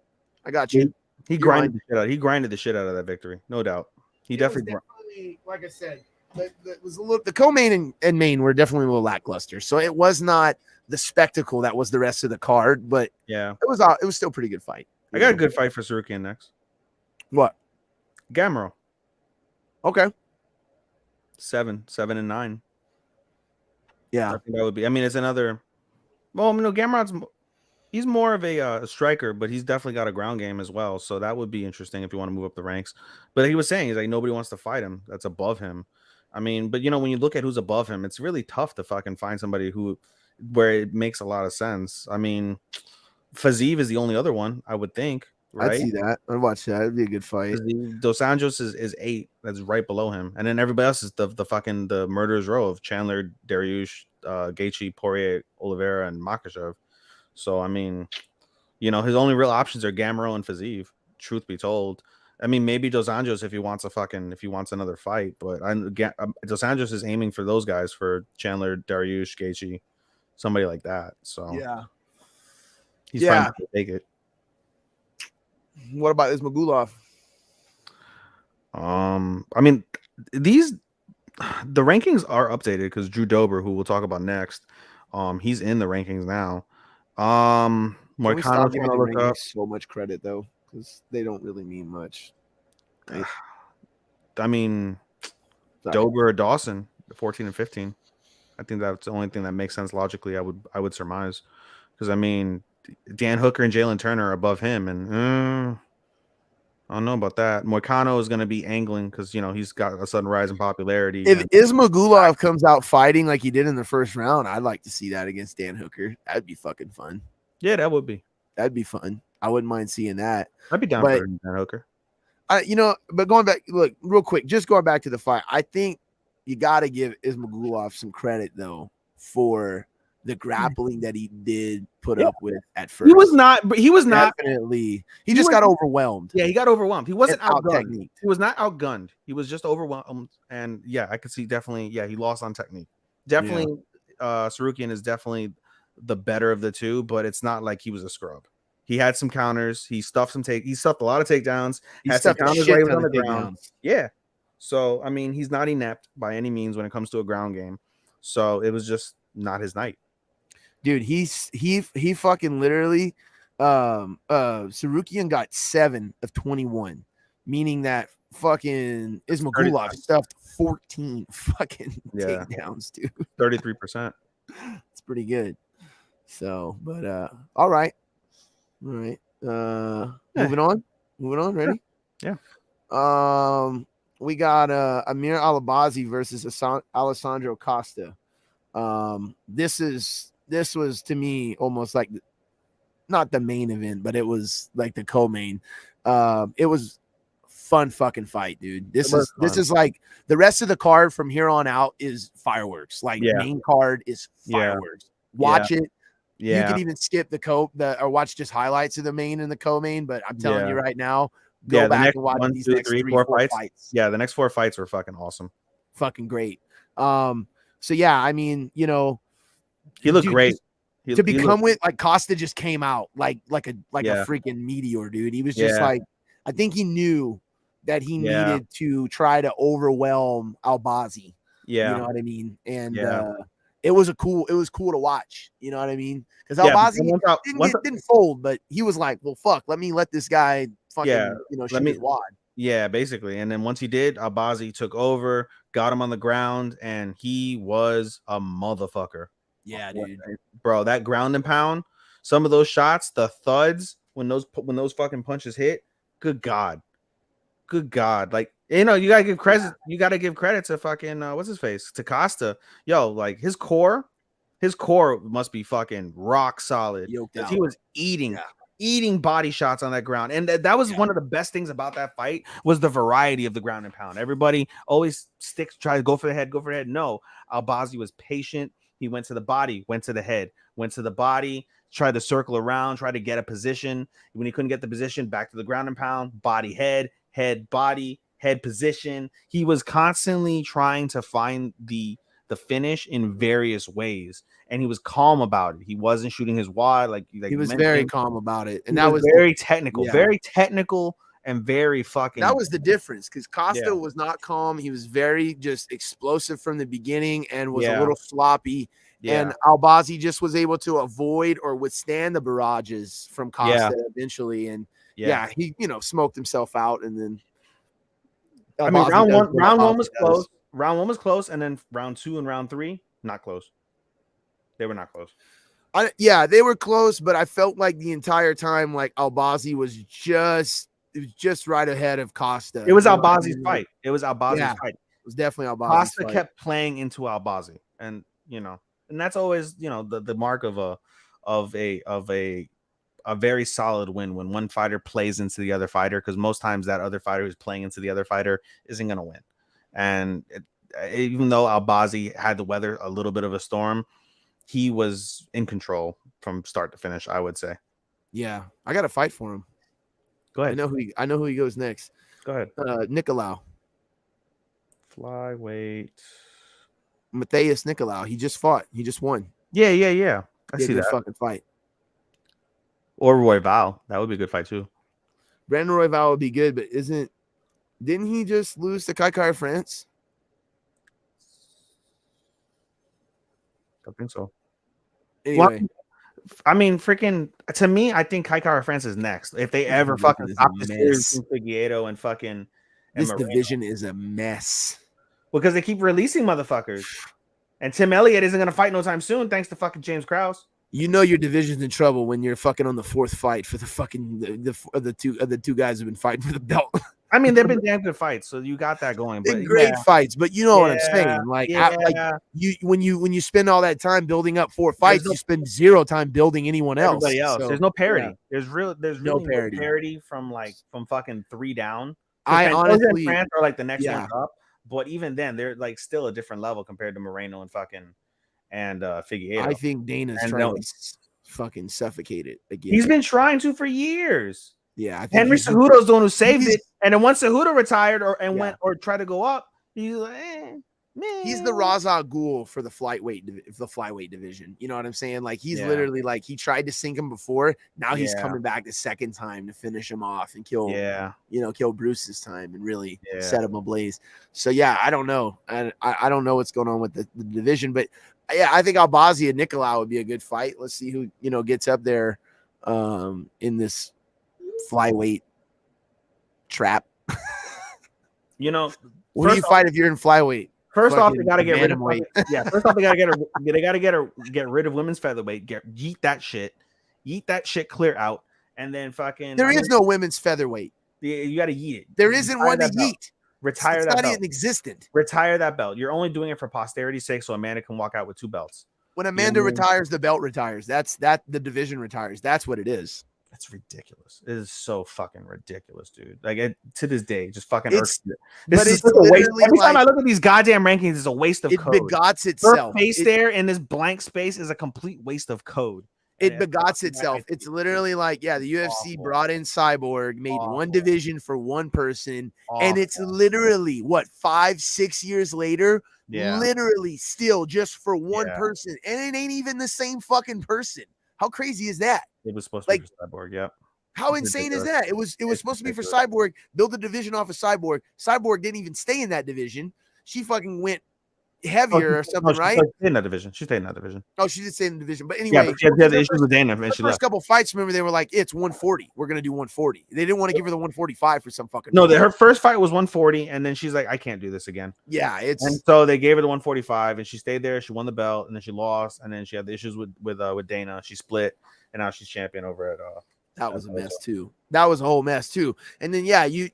S2: I got you.
S3: He grinded the shit out. He grinded the shit out of that victory. No doubt. He definitely,
S2: like I said, the co-main and main were definitely a little lackluster. So it was not the spectacle that was the rest of the card, but it was still a pretty good fight.
S3: I got a good fight for Sarukian next.
S2: What?
S3: Gamero.
S2: Okay.
S3: 7-9.
S2: Yeah.
S3: I think that would be. I mean, it's another. Well, no, Gamerod's. He's more of a striker, but he's definitely got a ground game as well. So that would be interesting if you want to move up the ranks. But he was saying he's like nobody wants to fight him. That's above him. I mean, but you know, when you look at who's above him, it's really tough to fucking find somebody where it makes a lot of sense. I mean, Fiziev is the only other one, I would think. right?
S2: I'd see that. I'd watch that. It'd be a good fight.
S3: Dos Anjos is 8. That's right below him, and then everybody else is the fucking the murderer's row of Chandler, Dariush, Gaethje, Poirier, Oliveira, and Makhachev. So I mean, his only real options are Gamero and Fiziev. Truth be told, I mean maybe Dos Anjos if he wants another fight, but Dos Anjos is aiming for those guys, for Chandler, Dariush, Gaethje, somebody like that. So
S2: Yeah.
S3: he's probably not gonna take it.
S2: What about Ismagulov?
S3: I mean, the rankings are updated because Drew Dober, who we'll talk about next, he's in the rankings now. Moicano's
S2: giving
S3: gonna
S2: the
S3: look up.
S2: so much credit though, because they don't really mean much.
S3: I mean, Dober or Dawson, 14 and 15. I think that's the only thing that makes sense logically. I would surmise, because I mean, Dan Hooker and Jalen Turner are above him, and I don't know about that. Moicano is going to be angling because he's got a sudden rise in popularity.
S2: If Ismagulov comes out fighting like he did in the first round, I'd like to see that against Dan Hooker. That'd be fucking fun.
S3: Yeah, that would be.
S2: That'd be fun. I wouldn't mind seeing that.
S3: I'd be down for Dan Hooker.
S2: But going back, look, real quick, just going back to the fight, I think you got to give Ismagulov some credit though for the grappling that he did put up with at first.
S3: He was not
S2: definitely. He just got overwhelmed.
S3: Yeah, he got overwhelmed. He wasn't
S2: out-techniqued.
S3: He was not outgunned. He was just overwhelmed. And yeah, I could see definitely. Yeah, he lost on technique. Definitely, Sarukian is definitely the better of the two, but it's not like he was a scrub. He had some counters. He stuffed a lot of takedowns.
S2: He
S3: had some counters right on the ground. Yeah. So I mean, he's not inept by any means when it comes to a ground game. So it was just not his night.
S2: Dude, he fucking literally Sarukian got 7 of 21, meaning that fucking Ismagulov stuffed 14 fucking takedowns, dude.
S3: 33%.
S2: It's pretty good. So, but all right. Moving on. Ready?
S3: Yeah.
S2: We got Amir Alabazi versus Alessandro Costa. This was to me almost like not the main event, but it was like the co-main. It was fun fucking fight, dude. This is like the rest of the card from here on out is fireworks. Like main card is fireworks. Watch it. Yeah. You can even skip or watch just highlights of the main and the co-main, but I'm telling you right now, go back and watch these next 3-4 fights.
S3: Yeah, the next 4 fights were fucking awesome.
S2: Fucking great. So yeah, I mean,
S3: he looked great.
S2: Like Costa just came out like a freaking meteor, dude. He was just like, I think he knew that he needed to try to overwhelm Albazi.
S3: Yeah.
S2: You know what I mean? And it was cool to watch. You know what I mean? Because Albazi didn't fold, but he was like, well, fuck, let this guy fucking, shoot his wad.
S3: Yeah, basically. And then once he did, Albazi took over, got him on the ground, and he was a motherfucker.
S2: Yeah, dude.
S3: Bro, that ground and pound, some of those shots, the thuds, when those fucking punches hit, good God. Like, you gotta give credit. You gotta give credit to fucking what's his face? To Costa. Yo, like his core must be fucking rock solid. He was eating body shots on that ground. And that was one of the best things about that fight was the variety of the ground and pound. Everybody always try to go for the head. No, Albazi was patient. He went to the body, went to the head, went to the body, tried to circle around, tried to get a position. When he couldn't get the position, back to the ground and pound, body, head, body, head position. He was constantly trying to find the finish in various ways, and he was calm about it. He wasn't shooting his wad like
S2: he was very calm about it, and
S3: that was very technical, and very fucking.
S2: That was the difference because Costa was not calm. He was very just explosive from the beginning and was a little sloppy. Yeah. And Albazi just was able to avoid or withstand the barrages from Costa eventually, and he smoked himself out, and then.
S3: I mean, round one was close. Round 1 was close, and then round 2 and round 3 not close. They were not close.
S2: They were close, but I felt like the entire time, like Albazi was just right ahead of Costa.
S3: It was Albazi's fight. It was Albazi's fight.
S2: It was definitely Albazi's
S3: Costa
S2: fight.
S3: kept playing into Albazi, and and that's always the mark of a a very solid win when one fighter plays into the other fighter, because most times that other fighter who's playing into the other fighter isn't going to win. And even though Albazi had to weather a little bit of a storm, he was in control from start to finish, I would say.
S2: Yeah, I got to fight for him.
S3: Go ahead.
S2: I know who he goes next.
S3: Go ahead.
S2: Nicolau.
S3: Flyweight.
S2: Matheus Nicolau. He just fought. He just won.
S3: Yeah. I see that.
S2: Fucking fight.
S3: Or Royval. That would be a good fight too.
S2: Brandon Royval would be good, but didn't he just lose to Kai France?
S3: I think so.
S2: Anyway.
S3: Well, I mean, freaking, to me, I think Kai France is next. If they ever fucking stop the series between Figueiredo and fucking
S2: this
S3: Moreno.
S2: Division is a mess.
S3: Because they keep releasing motherfuckers. And Tim Elliott isn't gonna fight no time soon, thanks to fucking James Krause.
S2: You know your division's in trouble when you're fucking on the fourth fight for the fucking the two guys who've been fighting for the belt.
S3: I mean, they've been damn good fights, so you got that going. But
S2: great fights, but you know what I'm saying. Like,
S3: yeah.
S2: When you spend all that time building up 4 fights, you spend 0 time building anyone else.
S3: Everybody else. So, there's no parity. Yeah. There's really no parity from fucking 3 down.
S2: I honestly
S3: France are like the next one up, but even then they're like still a different level compared to Moreno and Figueiredo.
S2: I think Dana's trying to fucking suffocate it again.
S3: He's been trying to for years.
S2: Yeah, I think
S3: Henry Cejudo's the one who saved it, and then once Cejudo retired went or tried to go up, he's like, man.
S2: He's the Raza Ghul for the flyweight division. You know what I'm saying? Like he's literally like he tried to sink him before. Now he's coming back the second time to finish him off and kill. Kill Bruce this time and really set him ablaze. So I don't know. I don't know what's going on with the division, but I think Albazi and Nicolau would be a good fight. Let's see who gets up there in this flyweight trap.
S3: What
S2: do you fight if you're in flyweight?
S3: First off, they gotta get rid of First off, they gotta get rid of women's featherweight. Yeet that shit clear out, and then fucking.
S2: There is no women's featherweight.
S3: You gotta yeet it.
S2: There isn't one to yeet.
S3: Retire
S2: it's
S3: that
S2: not
S3: belt.
S2: even existent.
S3: Retire that belt. You're only doing it for posterity's sake, so Amanda can walk out with 2 belts.
S2: When Amanda retires, the belt retires. The division retires. That's what it is.
S3: That's ridiculous. It is so fucking ridiculous, dude. Like to this day, just fucking irks me. This is a waste. Every time I look at these goddamn rankings, it's a waste of code.
S2: It begots itself.
S3: Her face there in this blank space is a complete waste of code.
S2: It begots itself. It's literally like, the UFC brought in Cyborg, made one division for one person, and it's literally what 5-6 years later, literally still just for one person, and it ain't even the same fucking person. How crazy is that?
S3: It was supposed to be for Cyborg, yeah.
S2: How insane is that? It was supposed to be for Cyborg, build a division off of Cyborg. Cyborg didn't even stay in that division. She fucking went heavier or something, right?
S3: She stayed in that division. She stayed in that division.
S2: Oh, she did stay in the division. But anyway,
S3: but she had the issues with Dana. And
S2: the first couple fights, remember, they were like, it's 140. We're going to do 140. They didn't want to give her the 145 for some fucking
S3: her first fight was 140, and then she's like, I can't do this again.
S2: Yeah,
S3: and so they gave her the 145, and she stayed there. She won the belt, and then she lost, and then she had the issues with Dana. She split, and now she's champion over at
S2: that was a mess too. That was a whole mess too. And then you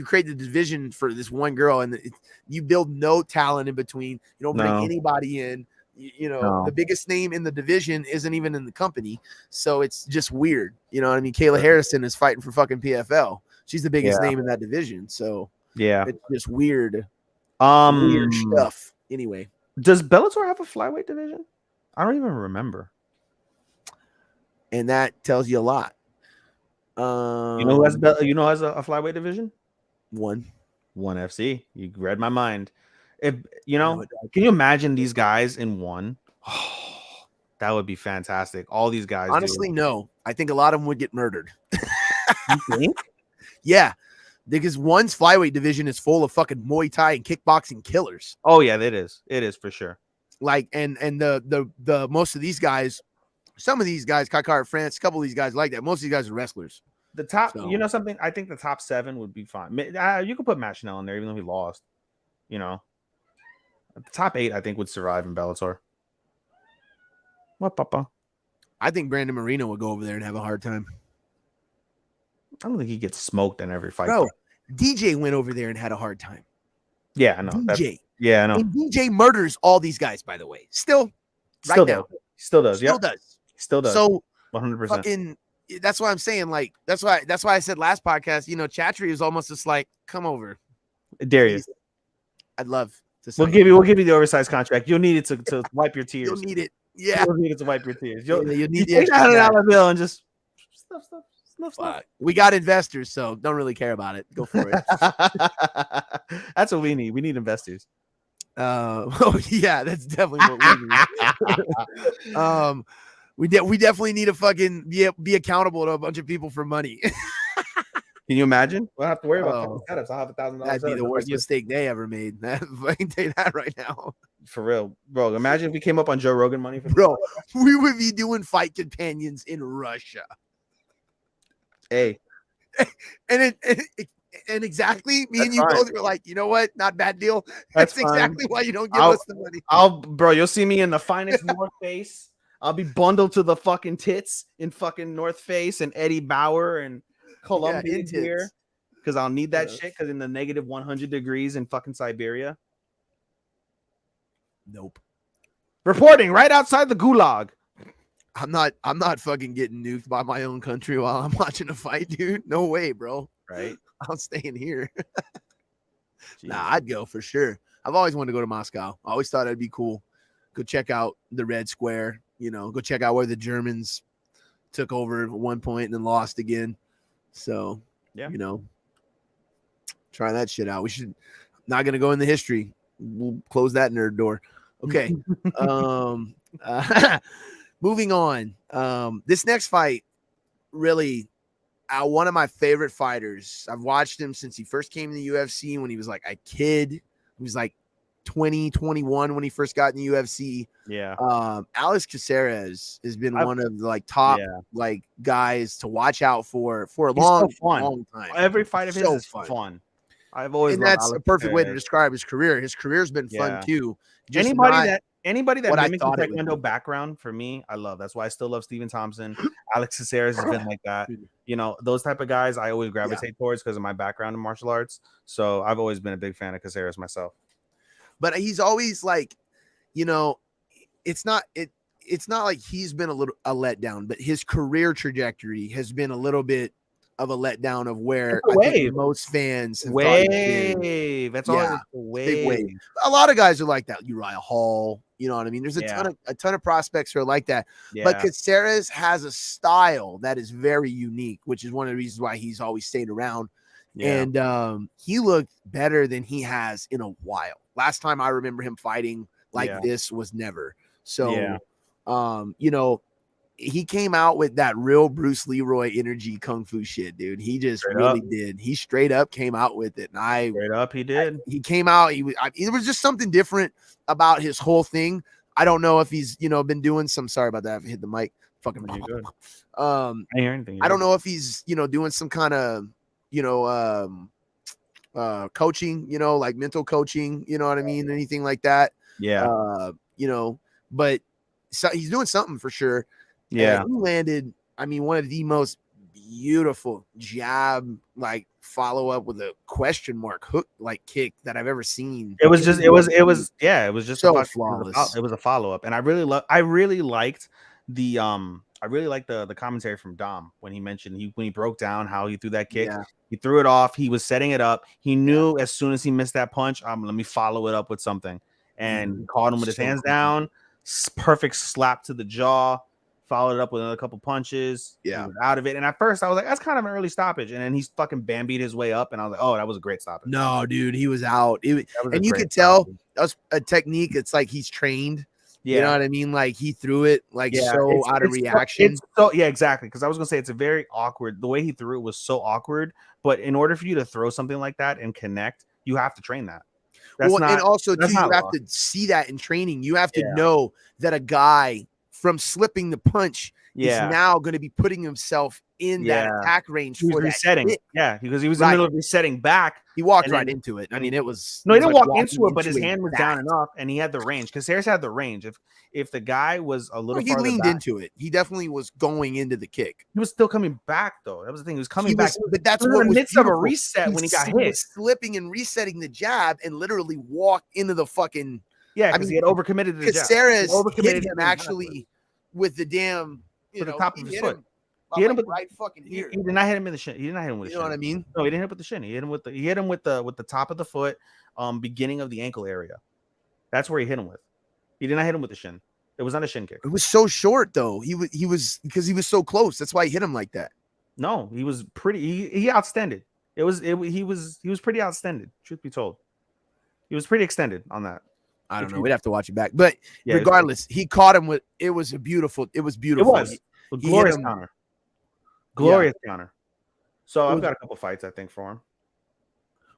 S2: create the division for this one girl, and you build no talent in between. You don't bring anybody in. The biggest name in the division isn't even in the company, so it's just weird. You know what I mean? Kayla Harrison is fighting for fucking PFL. She's the biggest name in that division, so it's just weird. Weird stuff. Anyway,
S3: does Bellator have a flyweight division? I don't even remember.
S2: And that tells you a lot.
S3: Who has a flyweight division?
S2: One
S3: FC. You read my mind. If can you imagine these guys in one? Oh, that would be fantastic. All these guys.
S2: Honestly, no. I think a lot of them would get murdered.
S3: You think?
S2: Yeah, because one's flyweight division is full of fucking Muay Thai and kickboxing killers.
S3: Oh yeah, it is. It is for sure.
S2: Like and the most of these guys. Some of these guys, Kai France, a couple of these guys like that. Most of these guys are wrestlers.
S3: The top, something? I think the top 7 would be fine. You could put Matt Chanel in there, even though he lost. The top 8, I think, would survive in Bellator. What, Papa?
S2: I think Brandon Moreno would go over there and have a hard time.
S3: I don't think he gets smoked in every fight.
S2: Bro, DJ went over there and had a hard time.
S3: Yeah, I know.
S2: DJ.
S3: I know.
S2: And DJ murders all these guys, by the way. Still
S3: now.
S2: Does.
S3: Still does.
S2: Still does.
S3: Still does.
S2: So
S3: 100%.
S2: fucking that's what I'm saying. Like, that's why I said last podcast, Chatri was almost just like, come over.
S3: Dare you.
S2: Please. I'd love to
S3: We'll give you the oversized contract. You'll need it to wipe your tears.
S2: You'll need it. Yeah.
S3: You'll need it to wipe your tears.
S2: You need the
S3: take that $100 bill and just stuff.
S2: We got investors, so don't really care about it. Go for it.
S3: That's what we need. We need investors.
S2: Oh yeah, that's definitely what we need. We definitely need to fucking be accountable to a bunch of people for money.
S3: Can you imagine? We'll have to worry about setups. I'll have $1,000.
S2: That'd be the worst mistake they ever made. I can tell you that right now.
S3: For real, bro. Imagine if we came up on Joe Rogan money.
S2: Bro, we would be doing fight companions in Russia.
S3: Hey,
S2: and exactly, me and you both were like, you know what? Not bad deal. That's exactly why you don't give us the money.
S3: Bro, you'll see me in the finest North Face. I'll be bundled to the fucking tits in fucking North Face and Eddie Bauer and Columbia gear, because I'll need that shit. Because in the negative 100 degrees in fucking Siberia.
S2: Nope.
S3: Reporting right outside the gulag.
S2: I'm not fucking getting nuked by my own country while I'm watching a fight, dude. No way, bro.
S3: Right?
S2: I'm staying here. Nah, I'd go for sure. I've always wanted to go to Moscow. I always thought it'd be cool. Go check out the Red Square, go check out where the Germans took over at one point and then lost again. So,
S3: yeah,
S2: try that shit out. We should not going to go in the history. We'll close that nerd door. Okay. Moving on. This next fight, really, one of my favorite fighters. I've watched him since he first came to the UFC when he was like a kid. He was like 20, 21 when he first got in the UFC.
S3: Yeah.
S2: Alex Caceres has been one of the top guys to watch out for a long time.
S3: Every fight of his is fun. I've always
S2: and that's Alex a perfect way to describe his career. His career's been fun too.
S3: Just anybody that mimics the Taekwondo background, for me, I love. That's why I still love Stephen Thompson. Alex Caceres has been like that. Those type of guys I always gravitate towards because of my background in martial arts. So I've always been a big fan of Caceres myself.
S2: But he's always like, it's not like he's been a letdown, but his career trajectory has been a little bit of a letdown of where I think most fans have
S3: wave. That's all. Yeah, wave.
S2: A lot of guys are like that. Uriah Hall, you know what I mean? There's a ton of prospects who are like that. Yeah. But Caceres has a style that is very unique, which is one of the reasons why he's always stayed around. Yeah. And he looked better than he has in a while. Last time I remember him fighting like this was never. So, he came out with that real Bruce Leroy energy kung fu shit, dude. He just did. He straight up came out with it. And he came out. It was just something different about his whole thing. I don't know if he's, been doing some, sorry about that. I hit the mic. Fucking good. I didn't hear anything. I don't know if he's, doing some kind of, coaching, like mental coaching, you know what I mean? Anything like that.
S3: Yeah.
S2: But he's doing something for sure.
S3: Yeah.
S2: He landed, one of the most beautiful jab, follow up with a question mark hook, kick that I've ever seen.
S3: It was just
S2: so flawless.
S3: It was a follow up. And I really liked the commentary from Dom when he mentioned when he broke down how he threw that kick. Yeah. He threw it off. He was setting it up. He knew as soon as he missed that punch, let me follow it up with something. And caught him with his hands down. Perfect slap to the jaw. Followed it up with another couple punches.
S2: Yeah,
S3: he was out of it. And at first I was like, that's kind of an early stoppage. And then he's fucking Bambied his way up. And I was like, oh, that was a great stoppage.
S2: No, dude, he was out. And you could tell that was a technique. It's like he's trained. Yeah. You know what I mean? Like he threw it out of reaction.
S3: Exactly. Because I was gonna say it's a very awkward. The way he threw it was so awkward. But in order for you to throw something like that and connect, you have to train that.
S2: And also too, you have to see that in training. You have to know that a guy from slipping the punch is now going to be putting himself in that attack range for
S3: resetting. Because he was in the middle of resetting back.
S2: He walked right into it. It was
S3: he didn't walk into it, but his hand was down enough, and he had the range. Because Caceres had the range. If the guy was a little,
S2: he leaned into it. He definitely was going into the kick.
S3: He was still coming back, though. That was the thing. He was coming back,
S2: but that's what
S3: in the midst of a reset when he got hit. He was
S2: slipping and resetting the jab, and literally walked into the fucking.
S3: Yeah, because he had overcommitted to the jab.
S2: Caceres hit him actually with the damn,
S3: the top of his foot. He hit him
S2: like
S3: with
S2: right fucking
S3: he
S2: here.
S3: did not hit him in the shin. He did not hit him with the
S2: You
S3: shin.
S2: know what I mean?
S3: No, he didn't hit him with the shin. He hit him with the top of the foot, beginning of the ankle area. That's where he hit him with. He did not hit him with the shin. It was not a shin kick.
S2: It was so short though. He was because he was so close. That's why he hit him like that.
S3: No, he was pretty. He outstanded. He was pretty outstanded. Truth be told, he was pretty extended on that.
S2: I don't know. We'd have to watch it back. But
S3: Yeah,
S2: regardless, he caught him with it was beautiful.
S3: It was a glorious counter. Glorious counter. So I've got a couple fights, I think, for him.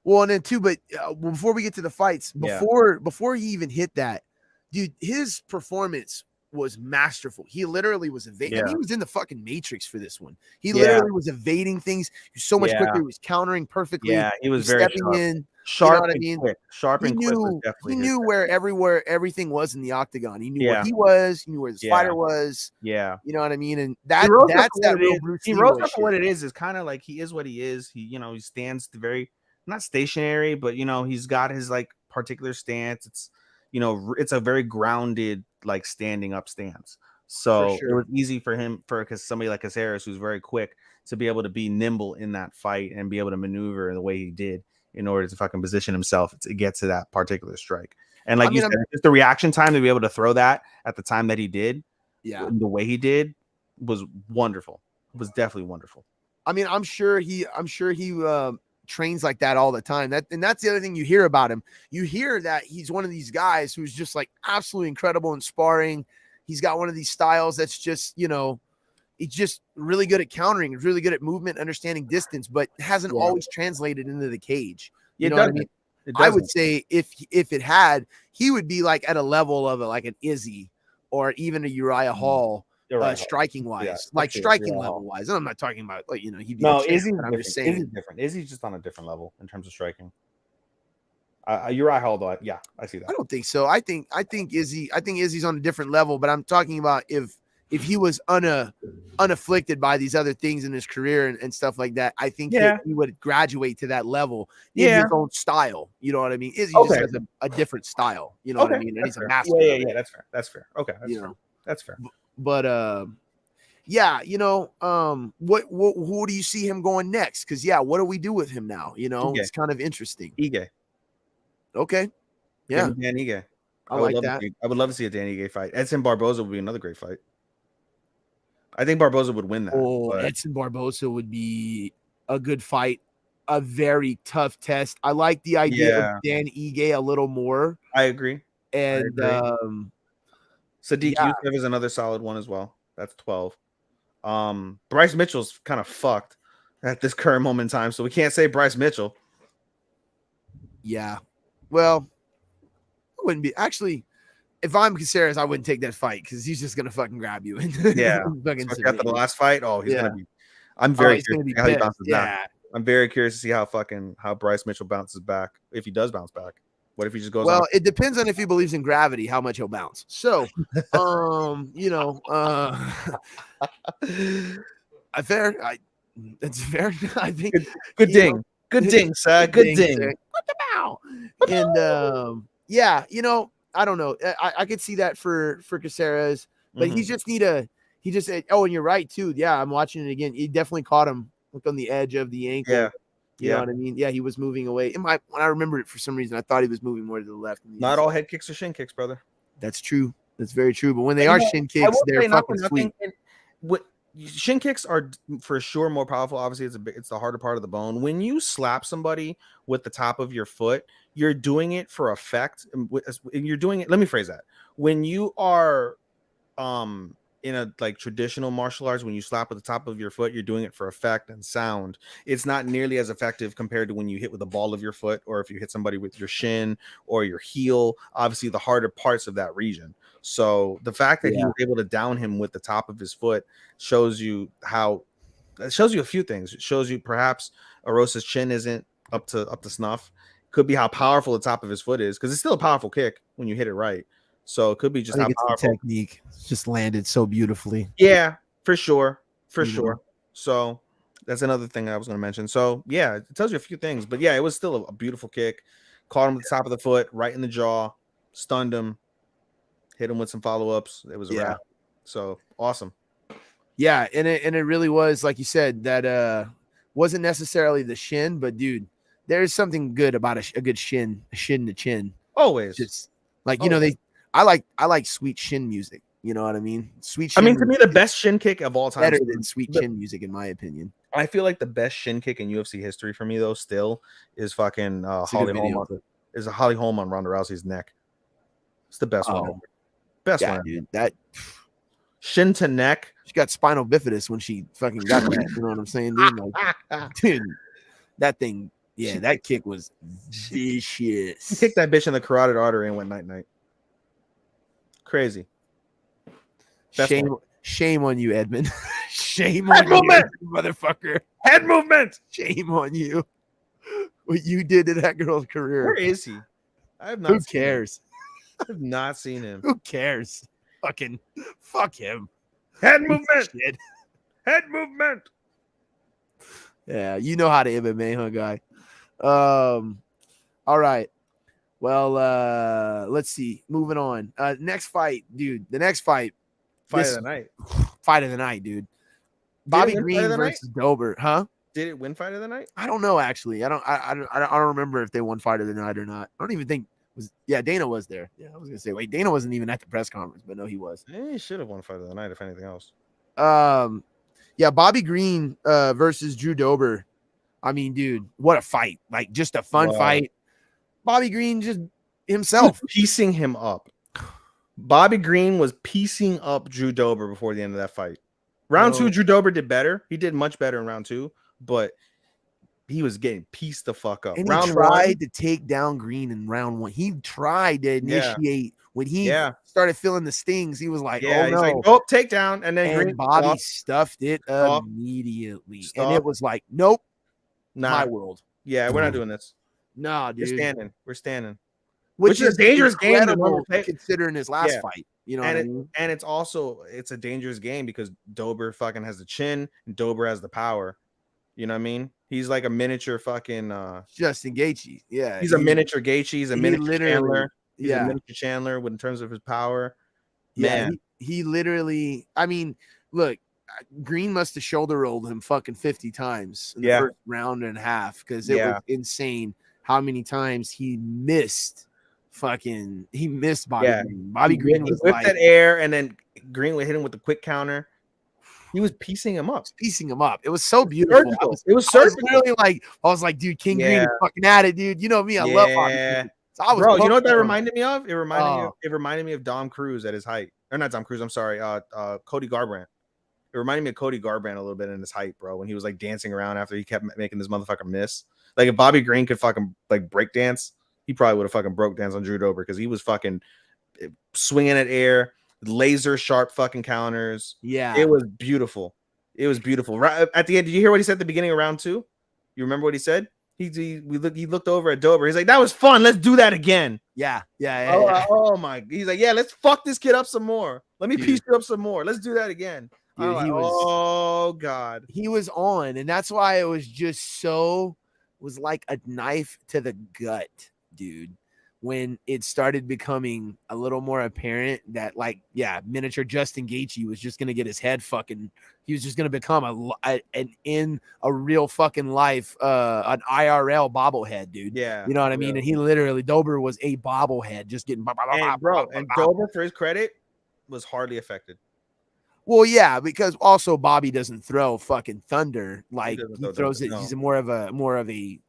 S2: Well, and then too, but before we get to the fights, before he even hit that, dude, his performance was masterful. He literally was evading. He was in the fucking Matrix for this one. He literally was evading things. He was so much quicker. He was countering perfectly.
S3: Yeah, he was very
S2: stepping
S3: sharp.
S2: in.
S3: Sharp,
S2: you know what I mean?
S3: Quick. Sharp and quick.
S2: He knew where everything was in the octagon. He knew where he was. He knew where his fighter was.
S3: Yeah,
S2: you know what I mean. And that's that real Bruce Lee.
S3: He rose up for what it is. It's kind of like he is what he is. He he stands very not stationary, but he's got his like particular stance. It's it's a very grounded like standing up stance. So it was easy for him because somebody like Caceres, who's very quick, to be able to be nimble in that fight and be able to maneuver in the way he did in order to fucking position himself to get to that particular strike. And like you said, just the reaction time to be able to throw that at the time that he did, the way he did was wonderful. It was definitely wonderful.
S2: I mean, I'm sure he trains like that all the time. And that's the other thing you hear about him. You hear that he's one of these guys who's just like absolutely incredible in sparring. He's got one of these styles that's just, he's just really good at countering. He's really good at movement, understanding distance, but hasn't always translated into the cage. You know what I mean? I would say if it had, he would be like at a level of like an Izzy or even a Uriah Hall, striking wise, striking level wise. And I'm not talking about like he'd be
S3: Izzy's
S2: I'm just saying
S3: Izzy's different. Izzy's just on a different level in terms of striking. Uriah Hall, though, I see that.
S2: I don't think so. I think Izzy's on a different level, but I'm talking about if he was unafflicted by these other things in his career and stuff like that, I think he would graduate to that level in his own style. You know what I mean? Izzy just has a different style. You know what I mean? And he's a master.
S3: Yeah, that's fair. Okay, that's fair.
S2: But who do you see him going next? Because what do we do with him now? It's kind of interesting.
S3: Ige.
S2: Okay. Yeah.
S3: Dan Ige.
S2: I like that.
S3: I would love to see a Dan Ige fight. Edson Barboza would be another great fight. I think Barboza would win that.
S2: Oh, Edson Barboza would be a good fight. A very tough test. I like the idea of Dan Ige a little more.
S3: I agree.
S2: And
S3: Sadiq Youssef is another solid one as well. That's 12. Bryce Mitchell's kind of fucked at this current moment in time, so we can't say Bryce Mitchell.
S2: Yeah. Well, I wouldn't be actually. If I'm Caceres, I wouldn't take that fight because he's just gonna fucking grab you.
S3: After the last fight, he's gonna be. I'm very curious to see how he bounces back. I'm very curious to see how Bryce Mitchell bounces back, if he does bounce back. What if he just goes?
S2: Well, it depends on if he believes in gravity, how much he'll bounce. So, fair. That's fair. I think
S3: good ding. Good ding, sir. Good ding.
S2: And I don't know. I could see that for Caceres, but he just said, and you're right too. Yeah, I'm watching it again. He definitely caught him on the edge of the ankle.
S3: Yeah.
S2: You know what I mean? Yeah, he was moving away. When I remember it for some reason, I thought he was moving more to the left.
S3: Not all head kicks are shin kicks, brother.
S2: That's true. That's very true. But when they are shin kicks, they're fucking sweet.
S3: Shin kicks are for sure more powerful. Obviously, it's the harder part of the bone. When you slap somebody with the top of your foot, you're doing it for effect. You're doing it. Let me phrase that. When you are in a like traditional martial arts, when you slap with the top of your foot, you're doing it for effect and sound. It's not nearly as effective compared to when you hit with the ball of your foot, or if you hit somebody with your shin or your heel, obviously the harder parts of that region. So the fact that he was able to down him with the top of his foot shows you a few things. It shows you perhaps Arosa's chin isn't up to snuff. Could be how powerful the top of his foot is, because it's still a powerful kick when you hit it right. So it could be just how powerful.
S2: The technique. It's just landed so beautifully.
S3: Yeah, for sure. Sure. So that's another thing I was going to mention. So yeah, it tells you a few things, but yeah, it was still a beautiful kick. Caught him at the top of the foot, right in the jaw, stunned him, hit him with some follow-ups. It was a wrap. So awesome.
S2: Yeah, and it really was, like you said, that wasn't necessarily the shin, but dude, there's something good about a good shin to chin.
S3: Always.
S2: Just like
S3: Always.
S2: I like sweet shin music. You know what I mean? Sweet
S3: I
S2: shin.
S3: mean, to me, the best shin kick of all time.
S2: Better than sweet chin music, in my opinion.
S3: I feel like the best shin kick in UFC history for me, though, still is fucking Holly Holm on Ronda Rousey's neck. It's the best one ever. Best one,
S2: dude. That
S3: shin to neck.
S2: She got spinal bifidus when she fucking got that. You know what I'm saying, dude? Like, dude, that thing, that kick was vicious.
S3: She kicked that bitch in the carotid artery and went night night. Crazy.
S2: Shame on you, Edmund. Shame on you, motherfucker.
S3: Head movement.
S2: Shame on you. What you did to that girl's career.
S3: Where is he? I have not.
S2: Who cares?
S3: I have not seen him.
S2: Who cares? Fucking fuck him.
S3: Head movement. Head movement.
S2: Yeah, you know how to MMA, huh, guy? All right. Well, let's see. Moving on. Next fight, dude. The next fight.
S3: Fight of the night.
S2: Fight of the night, dude. Bobby Green versus Dober, huh?
S3: Did it win fight of the night?
S2: I don't know, actually. I don't remember if they won fight of the night or not. I don't even think Dana was there. Yeah, I was gonna say, wait, Dana wasn't even at the press conference, but no, he was.
S3: He should have won fight of the night, if anything else.
S2: Yeah, Bobby Green versus Drew Dober. I mean, dude, what a fight! Like, just a fun fight. Bobby Green just himself
S3: piecing him up. Bobby Green was piecing up Drew Dober before the end of that fight. Round 2, Drew Dober did better. He did much better in round 2, but he was getting pieced the fuck up.
S2: And he tried to take down Green in round 1. He tried to initiate when he started feeling the stings. He was like, "Oh no,
S3: he's like, oh, takedown!" And then Green
S2: Bobby stuffed it immediately, and it was like, "Nope, my world."
S3: Yeah, we're not doing this.
S2: No, dude,
S3: we're standing.
S2: Which is a dangerous game
S3: to
S2: considering his last fight. You know what I mean?
S3: And it's a dangerous game because Dober fucking has the chin and Dober has the power. You know what I mean? He's like a miniature fucking
S2: Justin Gaethje. Yeah.
S3: He's a miniature Gaethje. He's a miniature Chandler. He's
S2: a
S3: miniature Chandler in terms of his power.
S2: Yeah,
S3: Man.
S2: He literally, I mean, look, Green must have shoulder rolled him fucking 50 times in the first round and a half because it was insane how many times he missed Bobby Green. Bobby Green was
S3: whipped that air, and then Green would hit him with the quick counter. He was piecing him up.
S2: It was so beautiful.
S3: It was surgical.
S2: I was like, dude, King Green is fucking at it, dude. You know me, I love Bobby Green. So
S3: bro, you know what that reminded me of? It reminded me of Dom Cruz at his height. Or not Dom Cruz, I'm sorry. Cody Garbrandt. It reminded me of Cody Garbrandt a little bit in his height, bro, when he was like dancing around after he kept making this motherfucker miss. Like if Bobby Green could fucking like break dance, he probably would have fucking broke dance on Drew Dober because he was fucking swinging at air, laser sharp fucking counters.
S2: Yeah,
S3: it was beautiful. It was beautiful. Right at the end, did you hear what he said at the beginning of round 2? You remember what he said? He looked over at Dober. He's like, "That was fun. Let's do that again."
S2: Yeah.
S3: Oh my! He's like, "Yeah, let's fuck this kid up some more. Let me piece you up some more. Let's do that again."
S2: Dude,
S3: oh god,
S2: he was on, and that's why it was just was like a knife to the gut, dude. When it started becoming a little more apparent that, like, miniature Justin Gaethje was just gonna get his head fucking. He was just gonna become in a real fucking life, an IRL bobblehead, dude.
S3: Yeah,
S2: you know what I mean. And he literally, Dober was a bobblehead, just getting.
S3: And Dober, for his credit, was hardly affected.
S2: Well, yeah, because also Bobby doesn't throw fucking thunder like he throws it. No. He's more of a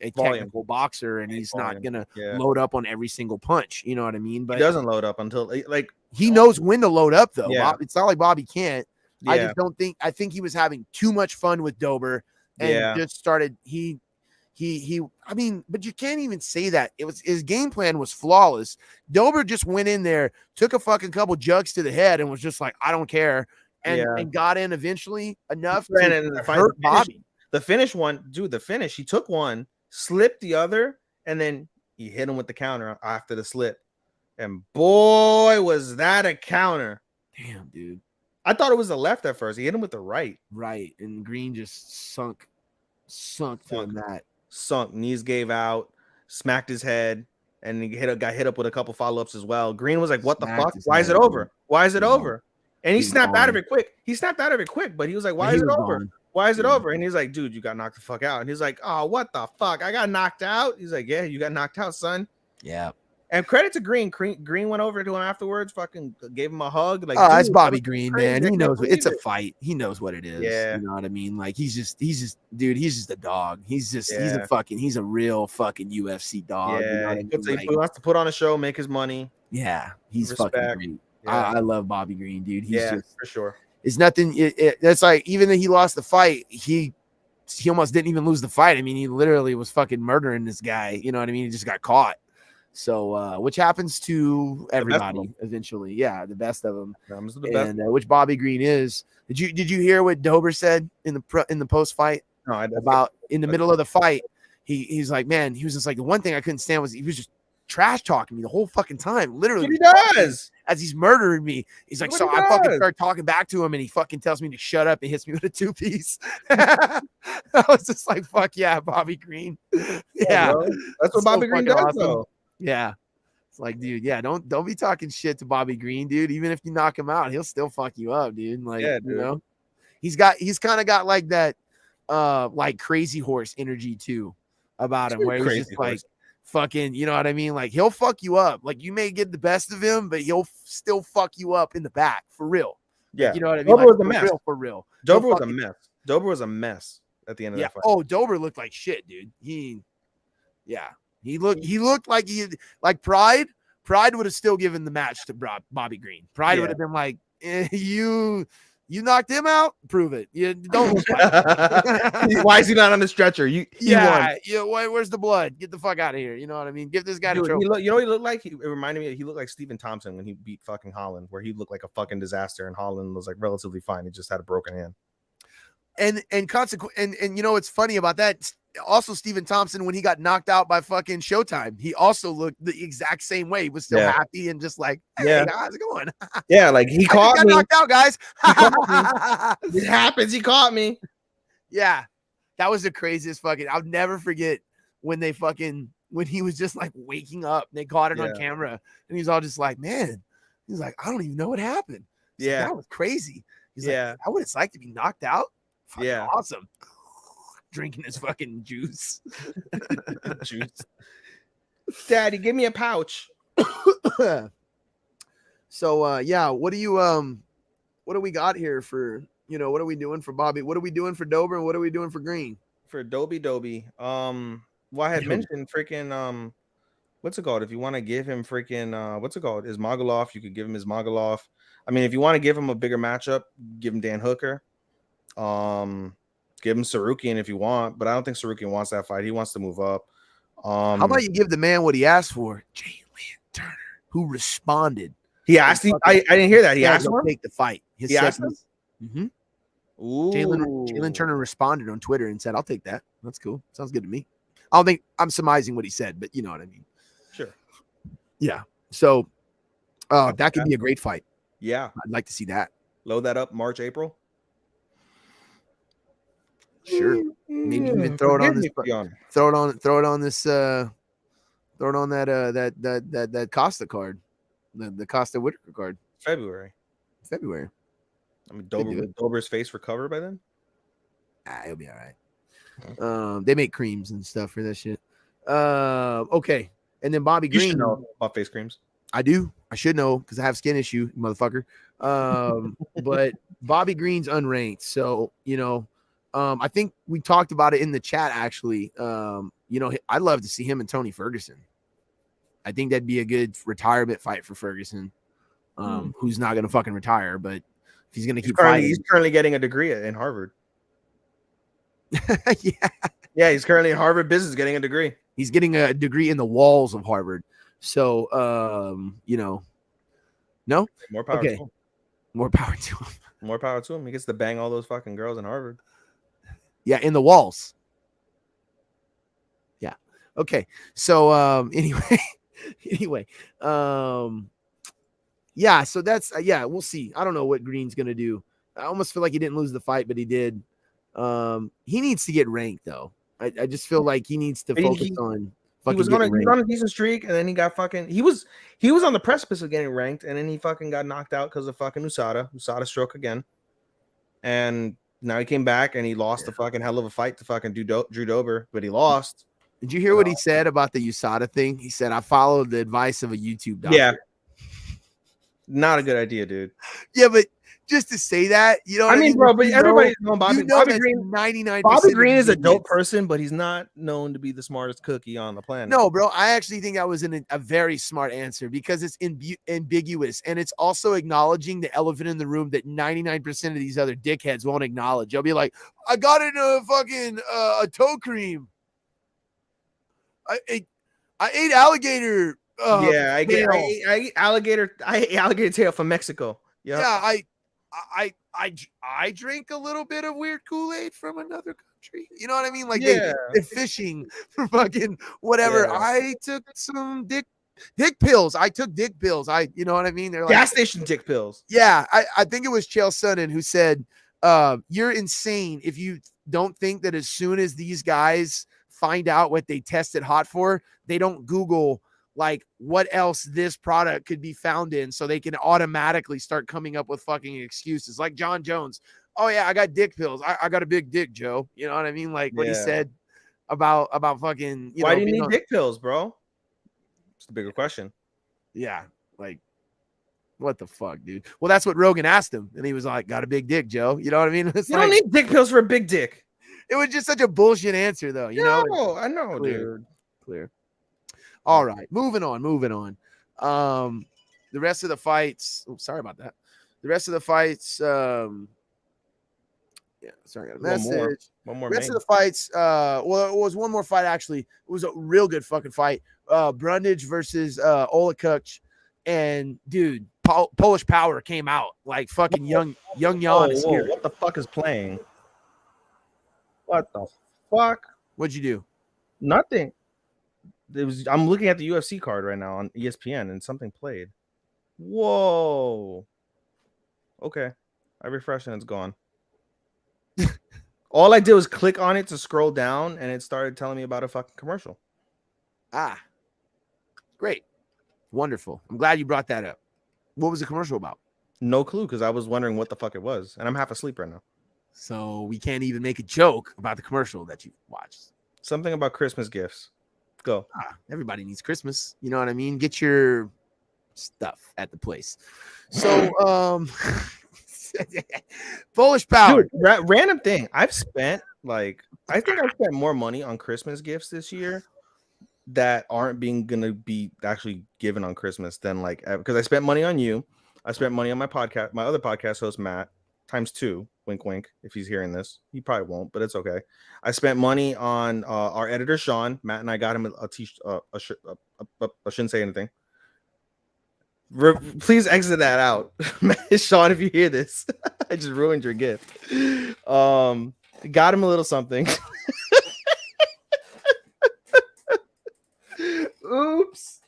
S2: technical boxer, and he's not gonna load up on every single punch. You know what I mean? But
S3: he doesn't load up until like
S2: he knows when to load up, though.
S3: Yeah.
S2: It's not like Bobby can't. Yeah. I just don't think. I think he was having too much fun with Dober, and just started. He. I mean, but you can't even say that. It was his game plan was flawless. Dober just went in there, took a fucking couple jugs to the head, and was just like, I don't care. And got in eventually enough to hurt Bobby.
S3: The finish one, dude, he took one, slipped the other, and then he hit him with the counter after the slip. And boy, was that a counter.
S2: Damn, dude.
S3: I thought it was the left at first. He hit him with the right.
S2: Right. And Green just sunk to the mat.
S3: Sunk. Knees gave out, smacked his head, and he got hit up with a couple follow-ups as well. Green was like, what the fuck? Why is it over? Why is it over? And he
S2: was
S3: snapped out of
S2: gone.
S3: it quick. He snapped out of it quick, but he was like,
S2: Yeah,
S3: why
S2: he
S3: is it
S2: was
S3: over?
S2: gone.
S3: Why is it
S2: Yeah.
S3: over? And he's like, dude, you got knocked the fuck out. And he's like, oh, what the fuck? I got knocked out. He's like, yeah, you got knocked out, son.
S2: Yeah.
S3: And credit to Green. Green went over to him afterwards, fucking gave him a hug. Like,
S2: Oh, it's
S3: dude,
S2: Bobby
S3: that was
S2: Green,
S3: crazy.
S2: man.
S3: I
S2: He
S3: can't
S2: knows
S3: believe
S2: it's a
S3: it.
S2: fight. He knows what it is.
S3: Yeah.
S2: You know what I mean? Like he's just dude, he's just a dog. He's
S3: Yeah.
S2: a real fucking UFC dog. You know
S3: Yeah,
S2: what I
S3: he puts
S2: mean?
S3: he wants to put on a show, make his money.
S2: Yeah, he's fucking
S3: Respect.
S2: great.
S3: Yeah.
S2: I love Bobby Green, dude. He's
S3: Yeah,
S2: just
S3: for sure.
S2: it's nothing. That's like even though he lost the fight, he almost didn't even lose the fight. I mean, he literally was fucking murdering this guy. You know what I mean? He just got caught. So, which happens to everybody eventually. Yeah, the best of them. And which Bobby Green is. Did you hear what Dober said in the post fight?
S3: No, I
S2: about in the middle of the fight. He's like, man, he was just like, the one thing I couldn't stand was he was just trash talking me the whole fucking time. Literally,
S3: he does
S2: as he's murdering me. He's like, so I fucking start talking back to him, and he fucking tells me to shut up and hits me with a 2-piece. I was just like, fuck yeah, Bobby Green. Yeah,
S3: that's what Bobby Green does, though.
S2: Yeah. It's like, dude, yeah, don't be talking shit to Bobby Green, dude. Even if you knock him out, he'll still fuck you up, dude. Like,
S3: yeah, dude.
S2: You know, he's kind of got like that like crazy horse energy too about him, where he's just like fucking, you know what I mean? Like he'll fuck you up. Like you may get the best of him, but he'll still fuck you up in the back for real.
S3: Yeah,
S2: like, you know what I mean?
S3: Dober
S2: like,
S3: was a mess.
S2: For real.
S3: Dober was a mess. Dober was a mess at the end of that fight.
S2: Oh, Dober looked like shit, dude. He looked like Pride would have still given the match to Bobby Green. Pride would have been like, you knocked him out, prove it. You don't.
S3: Why is he not on the stretcher? He won.
S2: Where's the blood? Get the fuck out of here. You know what I mean? Give this guy the
S3: trophy.
S2: You
S3: know what he looked like? It reminded me. He looked like Stephen Thompson when he beat fucking Holland, where he looked like a fucking disaster, and Holland was like relatively fine. He just had a broken hand.
S2: And consequent. And you know what's funny about that? Also, Stephen Thompson, when he got knocked out by fucking Showtime, he also looked the exact same way. He was still happy and just like, hey, how's it going?
S3: Yeah, like he caught me.
S2: Knocked out, guys.
S3: It happens. He caught me.
S2: Yeah, that was the craziest fucking. I'll never forget when he was just like waking up. And they caught it on camera, and he's all just like, man. He's like, I don't even know what happened. He's like, that was crazy. He's like, how would it's like to be knocked out? Fucking awesome. Drinking his fucking juice.
S3: Daddy, give me a pouch.
S2: So what do we got here for, what are we doing for Bobby? What are we doing for Dober, and what are we doing for Green?
S3: For Dobie. Well, I had mentioned freaking what's it called? If you want to give him freaking what's it called? Ismagulov, you could give him Ismagulov. I mean, if you want to give him a bigger matchup, give him Dan Hooker. Give him Sarukian if you want, but I don't think Sarukian wants that fight. He wants to move up.
S2: How about you give the man what he asked for? Jalen Turner, who responded.
S3: He asked him. I didn't hear that. He asked him to
S2: take the fight.
S3: He asked him.
S2: Mm-hmm. Jalen Turner responded on Twitter and said, "I'll take that. That's cool. Sounds good to me." I don't think I'm surmising what he said, but you know what I mean.
S3: Sure.
S2: Yeah. So, that could be a great fight.
S3: Yeah,
S2: I'd like to see that.
S3: Load that up March, April.
S2: Sure. Maybe even throw it on this. Throw it on this. Throw it on that Costa card, the Costa Whitaker card.
S3: February. I mean, Dober's face recover by then.
S2: He'll be all right. They make creams and stuff for that shit. Okay. And then Bobby Green.
S3: You should know about face creams.
S2: I do. I should know because I have skin issue, motherfucker. But Bobby Green's unranked, so I think we talked about it in the chat, actually. I'd love to see him and Tony Ferguson. I think that'd be a good retirement fight for Ferguson, who's not going to fucking retire, but if he's going to keep fighting.
S3: He's currently getting a degree in Harvard.
S2: Yeah,
S3: he's currently in Harvard business getting a degree.
S2: He's getting a degree in the walls of Harvard. So, no?
S3: More power to him.
S2: More power to him.
S3: More power to him. He gets to bang all those fucking girls in Harvard.
S2: Yeah, in the walls. Yeah. Okay. So anyway. Yeah, so that's we'll see. I don't know what Green's gonna do. I almost feel like he didn't lose the fight, but he did. He needs to get ranked though. I just feel like he needs to
S3: He was on a decent streak, and then he got fucking. He was on the precipice of getting ranked, and then he fucking got knocked out because of fucking USADA. USADA stroke again, and now he came back and he lost the fucking hell of a fight to fucking Drew Dober, but he lost.
S2: Did you hear what he said about the USADA thing? He said, "I followed the advice of a YouTube doctor."
S3: Yeah, not a good idea, dude.
S2: Yeah, but just to say that, you know, what I mean,
S3: bro, but everybody's known Bobby. Bobby Green,
S2: 99%.
S3: Bobby Green is a dope person, but he's not known to be the smartest cookie on the planet.
S2: No, bro, I actually think that was a very smart answer because it's ambiguous, and it's also acknowledging the elephant in the room that 99% of these other dickheads won't acknowledge. They'll be like, "I got in a fucking a toe cream. I ate alligator."
S3: I ate alligator tail from Mexico. Yep.
S2: Yeah, I drink a little bit of weird Kool-Aid from another country. You know what I mean? Like they're fishing for fucking whatever. Yeah. I took some dick pills. I took dick pills. You know what I mean? They're like
S3: gas station dick pills.
S2: Yeah, I think it was Chael Sonnen who said, "You're insane if you don't think that as soon as these guys find out what they tested hot for, they don't Google like what else this product could be found in so they can automatically start coming up with fucking excuses." Like John Jones. "Oh yeah, I got dick pills. I got a big dick, Joe." You know what I mean? Like what he said about fucking,
S3: why do you need dick pills, bro? It's the bigger question.
S2: Yeah. Like what the fuck, dude? Well, that's what Rogan asked him. And he was like, "Got a big dick, Joe." You know what I mean?
S3: It's don't need dick pills for a big dick.
S2: It was just such a bullshit answer though. You know?
S3: I know, dude.
S2: Clear. All right, moving on. The rest of the fights. Oh, sorry about that. The rest of the fights. Sorry, I got a message.
S3: One more.
S2: The rest of the fights. Well, it was one more fight actually. It was a real good fucking fight. Brundage versus Ola Kuch, and dude, Polish Power came out like fucking young Jan is here.
S3: What the fuck is playing? What the fuck?
S2: What'd you do?
S3: Nothing. I'm looking at the UFC card right now on ESPN and something played. Whoa. Okay. I refreshed and it's gone. All I did was click on it to scroll down and it started telling me about a fucking commercial.
S2: Ah. Great. Wonderful. I'm glad you brought that up. What was the commercial about?
S3: No clue, because I was wondering what the fuck it was. And I'm half asleep right now.
S2: So we can't even make a joke about the commercial that you watched.
S3: Something about Christmas gifts. Go.
S2: Everybody needs Christmas. You know what I mean? Get your stuff at the place. So, Polish Power.
S3: Dude, random thing. I think I've spent more money on Christmas gifts this year that aren't gonna be actually given on Christmas than because I spent money on you. I spent money on my podcast, my other podcast host, Matt, ×2. Wink, wink. If he's hearing this, he probably won't, but it's okay. I spent money on our editor, Sean. Matt and I got him a t-shirt. I shouldn't say anything. Please exit that out. Sean, if you hear this, I just ruined your gift. Got him a little something. Oops.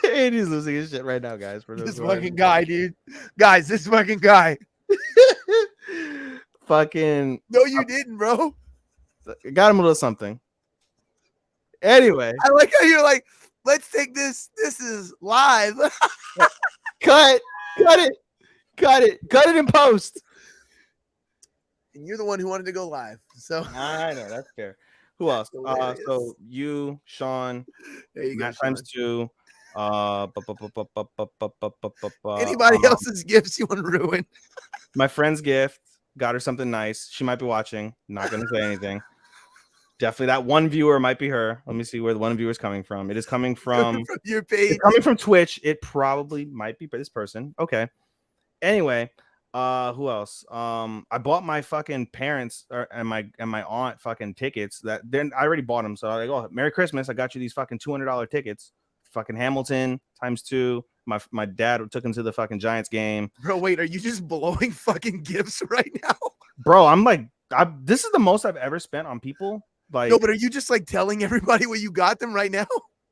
S3: And he's losing his shit right now, guys. For
S2: this fucking guy, dude. Guys, this fucking guy.
S3: Fucking.
S2: No, you didn't, bro.
S3: Got him a little something. Anyway.
S2: I like how you're like, let's take this. This is live.
S3: Cut it in post.
S2: And you're the one who wanted to go live. So
S3: I know, that's fair. Who else? So you, Sean,
S2: there you go,
S3: Matt ×2.
S2: Anybody else's gifts you want to ruin?
S3: My friend's gift. Got her something nice. She might be watching. Not gonna say anything. Definitely that one viewer might be her. Let me see where the one viewer is coming from. It is coming from
S2: your page.
S3: It's coming from Twitch. It probably might be this person. Okay. Anyway, who else? I bought my fucking parents and my aunt fucking tickets. That then I already bought them. So I was like, "Oh, Merry Christmas! I got you these fucking $200 tickets. Fucking Hamilton ×2. My dad took him to the fucking Giants game."
S2: Bro, wait, are you just blowing fucking gifts right now?
S3: Bro, I'm like, this is the most I've ever spent on people. Like,
S2: no, but are you just like telling everybody what you got them right now?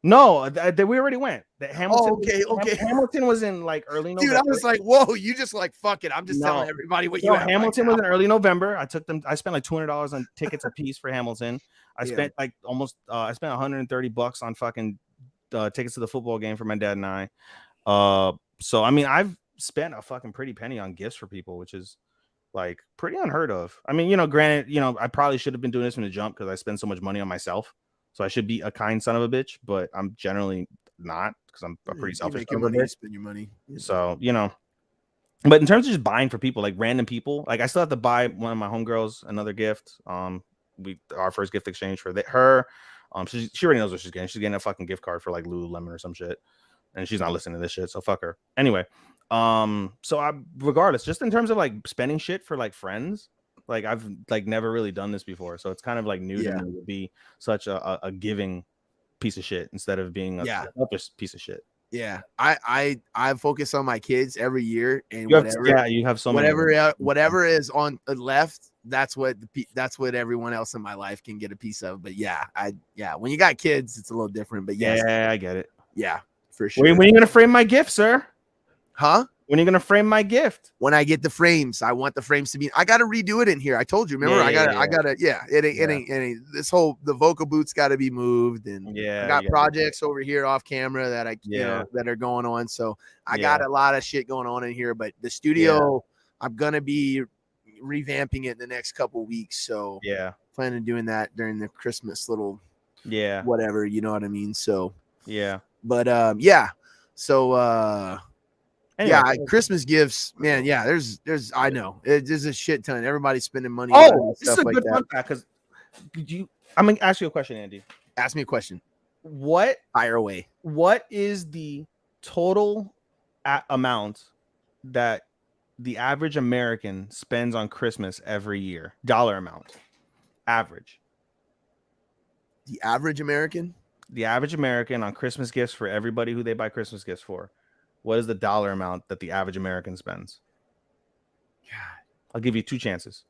S3: No, we already went. Hamilton.
S2: Okay.
S3: Hamilton was in like early November.
S2: Dude, I was like, whoa, you just like, fuck it. I'm just telling everybody what you have.
S3: Hamilton was in early November. I spent like $200 on tickets a piece for Hamilton. I spent like almost I spent $130 on fucking tickets to the football game for my dad and I. So I mean, I've spent a fucking pretty penny on gifts for people, which is like pretty unheard of. I mean, granted, I probably should have been doing this from the jump because I spend so much money on myself. So I should be a kind son of a bitch, but I'm generally not because I'm a pretty selfish.
S2: Making money, spend your money.
S3: So, but in terms of just buying for people, like random people, like I still have to buy one of my homegirls another gift. Our first gift exchange for her. She already knows what she's getting. She's getting a fucking gift card for like Lululemon or some shit, and she's not listening to this shit. So fuck her. Anyway, so regardless, just in terms of like spending shit for like friends, like I've like never really done this before, so it's kind of like new to me to be such a giving piece of shit instead of being a selfish piece of shit.
S2: Yeah, I focus on my kids every year, and
S3: you have so
S2: whatever is on the left. That's what everyone else in my life can get a piece of. But when you got kids, it's a little different. But
S3: I get it.
S2: Yeah, for sure.
S3: When are you gonna frame my gift, sir?
S2: Huh?
S3: When are you gonna frame my gift?
S2: When I get the frames, I want the frames to be. I gotta redo it in here. I told you. Remember, I gotta. It ain't. This whole the vocal booth's got to be moved, and I got projects over here off camera that that are going on. So I got a lot of shit going on in here. But the studio, I'm gonna be revamping it in the next couple weeks. So planning on doing that during the Christmas little whatever. You know what I mean? So but so anyway, Christmas gifts, man. Yeah, there's I know there's a shit ton. Everybody's spending money.
S3: Oh, this is a good fun fact because I'm gonna ask you a question, Andy.
S2: Ask me a question.
S3: Fire away. What is the total amount that the average American spends on Christmas every year? Dollar amount, average.
S2: The average American.
S3: The average American on Christmas gifts for everybody who they buy Christmas gifts for. What is the dollar amount that the average American spends?
S2: God.
S3: I'll give you 2 chances.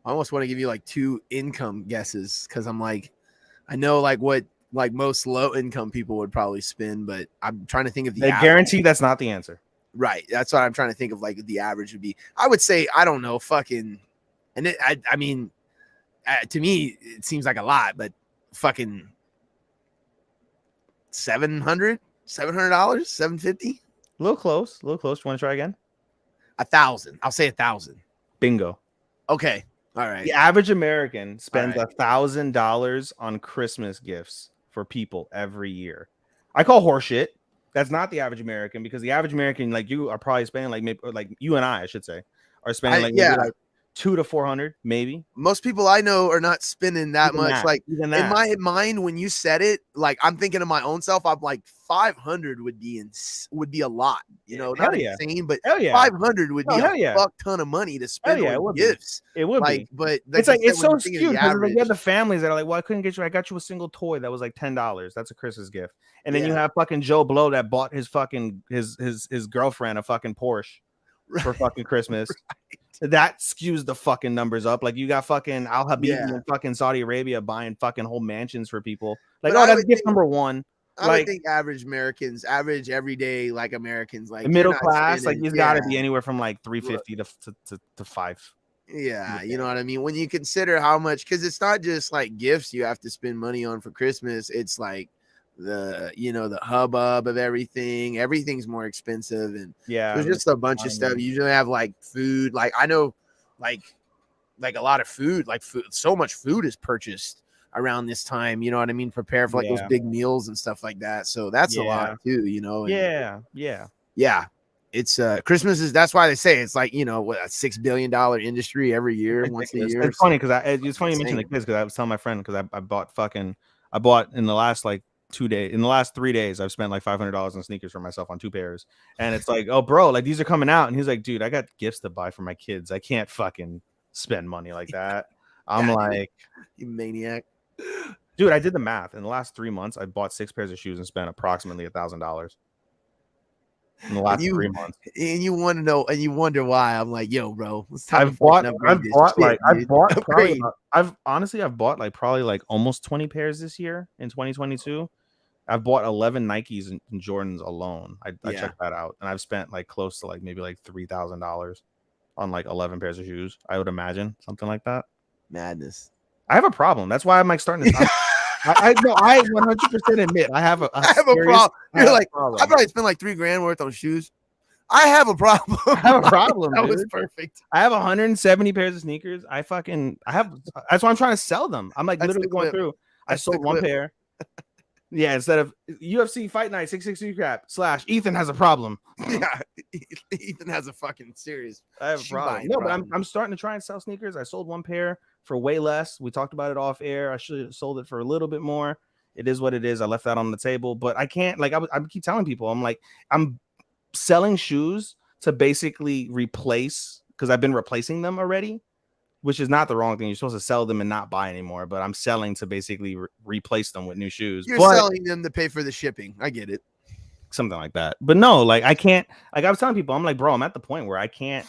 S2: I almost want to give you like 2 income guesses because I'm like, I know like what like most low income people would probably spend, but I'm trying to think of the average.
S3: Guarantee that's not the answer.
S2: Right. That's what I'm trying to think of. Like the average would be. I would say I don't know, fucking, and I mean, to me it seems like a lot, but fucking. $700, $750.
S3: A little close. You want to try again?
S2: 1,000. I'll say 1,000.
S3: Bingo.
S2: Okay. All right.
S3: The average American spends $1,000 on Christmas gifts for people every year. I call horseshit. That's not the average American because the average American, like you, are probably spending like maybe like you and I should say, are spending like like 200 to 400 maybe. Most
S2: people I know are not spending that much. Like in my mind, when you said it, like I'm thinking of my own self. I'm like 500 would be a lot. Not insane, but 500 would be a fuck ton of money to spend on gifts.
S3: It would
S2: be, but
S3: it's like it's so skewed because you have the families that are like, well, I couldn't get you. I got you a single toy that was like $10. That's a Christmas gift, and then you have fucking Joe Blow that bought his fucking his girlfriend a fucking Porsche for fucking Christmas. That skews the fucking numbers up. Like you got fucking Al Habibi in fucking Saudi Arabia buying fucking whole mansions for people. Like, that's gift number one.
S2: I would think average Americans, average everyday like Americans, like
S3: middle class, like you've got to be anywhere from like 350 to 5.
S2: Yeah, you know what I mean? When you consider how much, because it's not just like gifts you have to spend money on for Christmas. It's like the hubbub of everything's more expensive, and there's just a bunch of stuff. You usually have like food, like I know like a lot of food, so much food is purchased around this time, you know what I mean, prepare for like those big meals and stuff like that. So that's a lot too, it's Christmas that's why they say it's like, what, a $6 billion industry every year, once a year.
S3: It's funny because it's funny you mentioned the kids because I was telling my friend because I bought in the last like 2 days, in the last 3 days, I've spent like $500 on sneakers for myself on 2 pairs, and it's like, oh bro, like these are coming out, and he's like, dude, I got gifts to buy for my kids. I can't fucking spend money like that. I'm like,
S2: you maniac,
S3: dude. I did the math. In the last 3 months, I bought 6 pairs of shoes and spent approximately $1,000. in the last 3 months.
S2: And you want to know, and you wonder why. I'm like, yo, bro, it's time
S3: I've
S2: to
S3: bought like probably like almost 20 pairs this year in 2022. I've bought 11 Nikes and Jordans alone. I checked that out, and I've spent like close to like maybe like $3,000 on like 11 pairs of shoes. I would imagine something like that.
S2: Madness.
S3: I have a problem. That's why I'm like starting to. I 100% admit I have a
S2: problem. You're like, I probably spent like $3,000 worth on shoes. I have a problem.
S3: I have a problem.
S2: That
S3: dude.
S2: was perfect.
S3: I have 170 pairs of sneakers. I have. That's why I'm trying to sell them. I'm like literally going through. I sold one pair. Yeah, instead of UFC Fight Night 663 crap / Ethan has a problem.
S2: Yeah, Ethan has a fucking serious.
S3: I have a problem. No, but I'm starting to try and sell sneakers. I sold one pair for way less. We talked about it off air. I should have sold it for a little bit more. It is what it is. I left that on the table, but I can't. Like I keep telling people, I'm selling shoes to basically replace, because I've been replacing them already, which is not the wrong thing. You're supposed to sell them and not buy anymore, but I'm selling to basically replace them with new shoes.
S2: You're selling them to pay for the shipping. I get it.
S3: Something like that. But no, like I can't, like I was telling people, I'm like, bro, I'm at the point where I can't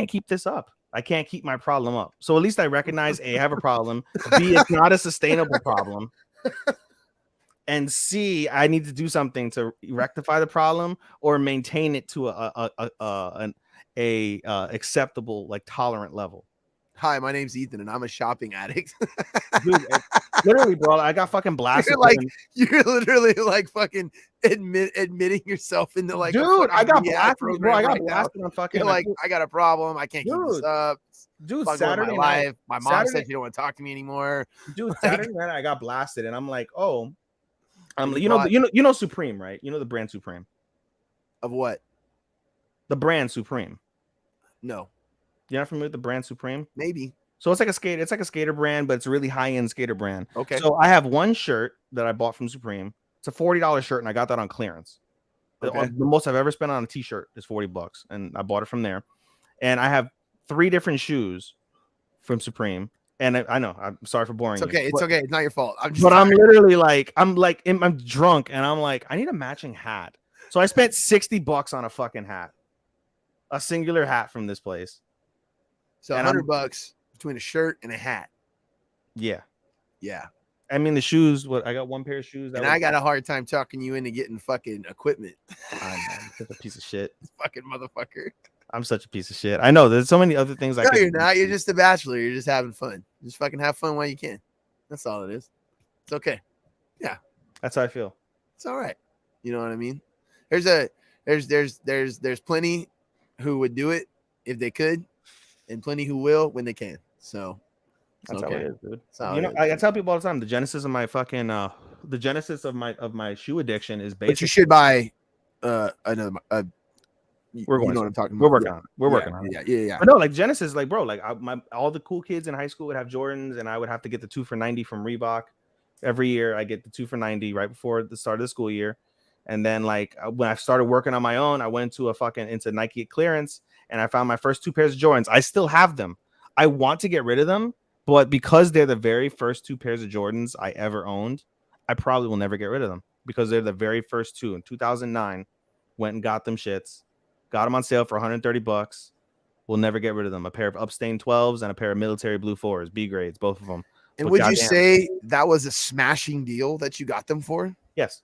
S3: keep this up. I can't keep my problem up. So at least I recognize A, I have a problem. B, it's not a sustainable problem. And C, I need to do something to rectify the problem or maintain it to an acceptable, like tolerant level.
S2: Hi, my name's Ethan, and I'm a shopping addict.
S3: Dude, literally, bro, I got fucking blasted.
S2: You're literally like fucking admitting yourself into like.
S3: Dude, I got blasted, bro. I got blasted on fucking.
S2: You're like, I got a problem. I can't keep this up.
S3: Dude, Saturday
S2: night, my mom said she don't want to talk to me anymore.
S3: Dude, Saturday night I got blasted, and I'm like, oh, you know Supreme, right? You know the brand Supreme.
S2: Of what?
S3: The brand Supreme.
S2: No.
S3: You're not familiar with the brand Supreme?
S2: Maybe.
S3: So it's like a skater brand, but it's a really high-end skater brand.
S2: Okay.
S3: So I have one shirt that I bought from Supreme. It's a $40 shirt, and I got that on clearance. Okay. The most I've ever spent on a t-shirt is $40, and I bought it from there. And I have 3 different shoes from Supreme. And I know, I'm sorry for boring.
S2: It's okay. It's okay. It's not your fault.
S3: I'm literally like, I'm drunk, and I'm like, I need a matching hat. So I spent $60 on a fucking hat, a singular hat from this place.
S2: So $100 between a shirt and a hat.
S3: Yeah.
S2: Yeah.
S3: I mean, the shoes, I got one pair of shoes.
S2: And I got a hard time talking you into getting fucking equipment.
S3: I'm such a piece of shit.
S2: Fucking motherfucker.
S3: I'm such a piece of shit. I know there's so many other things.
S2: You're not. You're just a bachelor. You're just having fun. Just fucking have fun while you can. That's all it is. It's okay. Yeah.
S3: That's how I feel.
S2: It's all right. You know what I mean? There's plenty who would do it if they could, and plenty who will when they can. So
S3: that's okay. How it is, dude.
S2: I
S3: tell people all the time, the genesis of my fucking the genesis of my shoe addiction is basically.
S2: But you should buy another.
S3: We're going.
S2: You know what I'm talking about.
S3: We're working on it. We're working on it.
S2: Yeah.
S3: But no, like Genesis, like bro, like all the cool kids in high school would have Jordans, and I would have to get the 2 for $90 from Reebok. Every year, I get the 2 for $90 right before the start of the school year. And then, like when I started working on my own, I went into Nike clearance, and I found my first 2 pairs of Jordans. I still have them. I want to get rid of them, but because they're the very first 2 pairs of Jordans I ever owned, I probably will never get rid of them because they're the very first 2 in 2009. Went and got them shits. Got them on sale for $130. We'll never get rid of them. A pair of Upstain 12s and a pair of military blue 4s, B grades, both of them.
S2: And would you say that was a smashing deal that you got them for?
S3: Yes.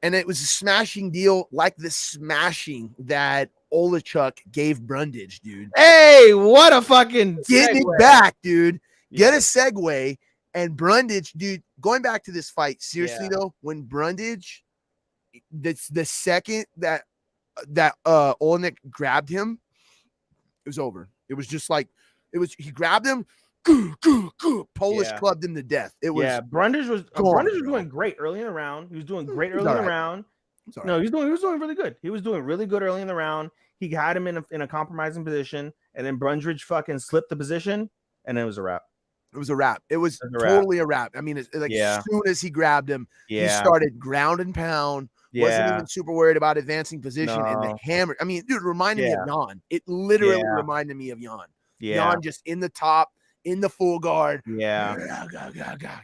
S2: And it was a smashing deal like the smashing that Olachuk gave Brundage, dude.
S3: Hey, what a fucking
S2: getting it back, dude. Get a segue. And Brundage, dude, going back to this fight, seriously though, when Brundage, that's the second that Olenek grabbed him, it was over. It was just like he grabbed him, Polish clubbed him to death. It was
S3: Brundage was doing great early in the round. He was doing great early in the round. No, he was doing really good. He was doing really good early in the round. He had him in a compromising position, and then Brundage fucking slipped the position, and then it was a wrap.
S2: It was a wrap. It was totally a wrap. I mean, as soon as he grabbed him, he started ground and pound. Wasn't even super worried about advancing position and the hammer. I mean, dude, it reminded me of Jan. It literally reminded me of Jan. Jan just in the top, in the full guard.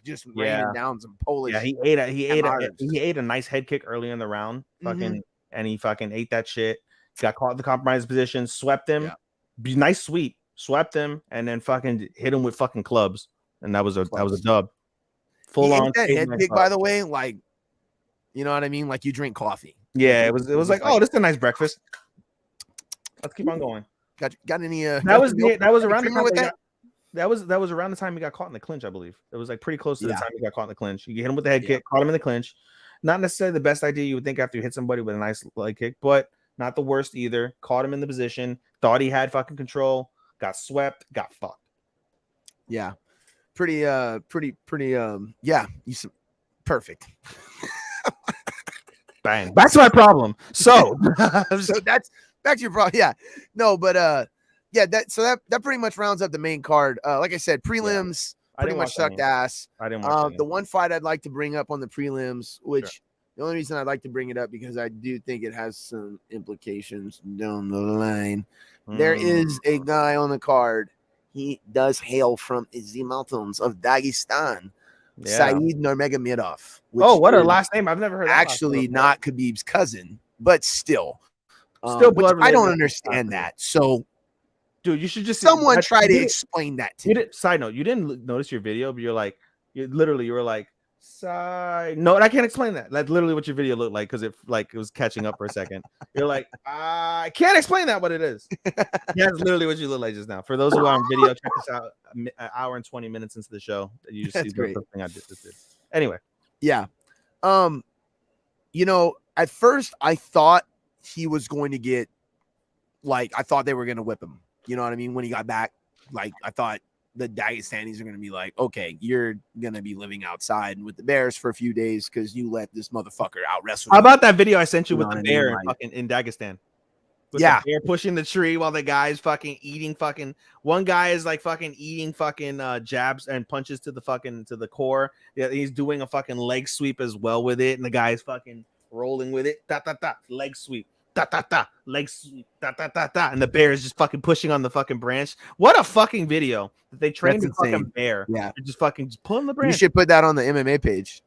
S2: Just raining down some Polish.
S3: Yeah, he ate a nice head kick early in the round. Fucking and he fucking ate that shit. Got caught in the compromised position, swept him.
S2: Yeah.
S3: Be nice sweep, swept him, and then fucking hit him with fucking clubs, and that was a dub. Full
S2: He
S3: on
S2: ate that head kick, by the way, like, you know what I mean? Like you drink coffee.
S3: Yeah, it was like, oh, this is a nice breakfast. Let's keep on going.
S2: Got any
S3: that was around the time
S2: with that?
S3: That was around the time he got caught in the clinch, I believe. It was like pretty close to the time he got caught in the clinch. You hit him with the head kick, caught him in the clinch. Not necessarily the best idea you would think after you hit somebody with a nice leg kick, but not the worst either. Caught him in the position, thought he had fucking control, got swept, got fucked.
S2: Yeah. Pretty yeah, perfect.
S3: Bang. Back to my problem. So
S2: that's back to your problem. Yeah. No, but yeah, that pretty much rounds up the main card. Like I said, prelims pretty much sucked ass.
S3: I didn't watch
S2: the one fight I'd like to bring up on the prelims, which the only reason I'd like to bring it up because I do think it has some implications down the line. There is a guy on the card. He does hail from the mountains of Dagestan. Saeed Nurmagomedov.
S3: What a last name! I've never heard.
S2: Actually, not Khabib's cousin, but still
S3: blood.
S2: I don't understand that. So,
S3: dude, you should just
S2: someone try to explain that to me.
S3: Side note: you didn't notice your video, but you were like, side. No, and I can't explain that. That's literally what your video looked like because it was catching up for a second. You're like, I can't explain that, but it is. Yeah, that's literally what you look like just now. For those who are on video, check this out. An hour and 20 minutes into the show, you just see the thing I did. Anyway,
S2: yeah. You know, at first I thought he was going to get I thought they were going to whip him. You know what I mean? When he got back, I thought the Dagestanis are going to be like, okay, you're going to be living outside with the bears for a few days because you let this motherfucker out wrestle.
S3: How about that video I sent you with the bear in Dagestan? With the bear pushing the tree while the guy's fucking eating fucking. One guy is like fucking eating fucking jabs and punches to the core. Yeah, he's doing a fucking leg sweep as well with it, and the guy's fucking rolling with it. Leg sweep. Leg sweep. And the bear is just fucking pushing on the fucking branch. What a fucking video that they trained a fucking bear.
S2: Yeah,
S3: they're just fucking pulling the branch.
S2: You should put that on the MMA page.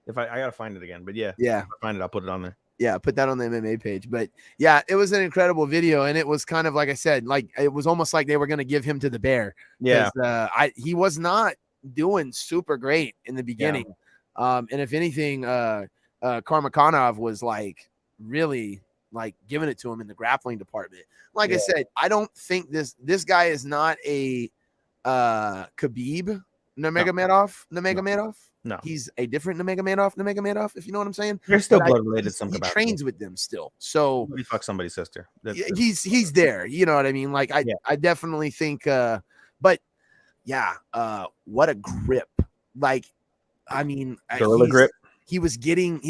S3: If I gotta find it again, but yeah,
S2: if
S3: I find it, I'll put it on there.
S2: Yeah, put that on the MMA page. But yeah, it was an incredible video, and it was kind of like I said, it was almost like they were going to give him to the bear.
S3: Yeah,
S2: he was not doing super great in the beginning. Yeah. And if anything, Karmakhanov was really giving it to him in the grappling department. Like I said, I don't think this guy is not a Khabib Nurmagomedov. No, he's a different Nurmagomedov, if you know what I'm saying.
S3: They're still blood related. He
S2: trains with them still. So
S3: he fucked somebody's sister.
S2: He's there. You know what I mean? I definitely think. But yeah, what a grip! I mean,
S3: gorilla grip.
S2: He was getting.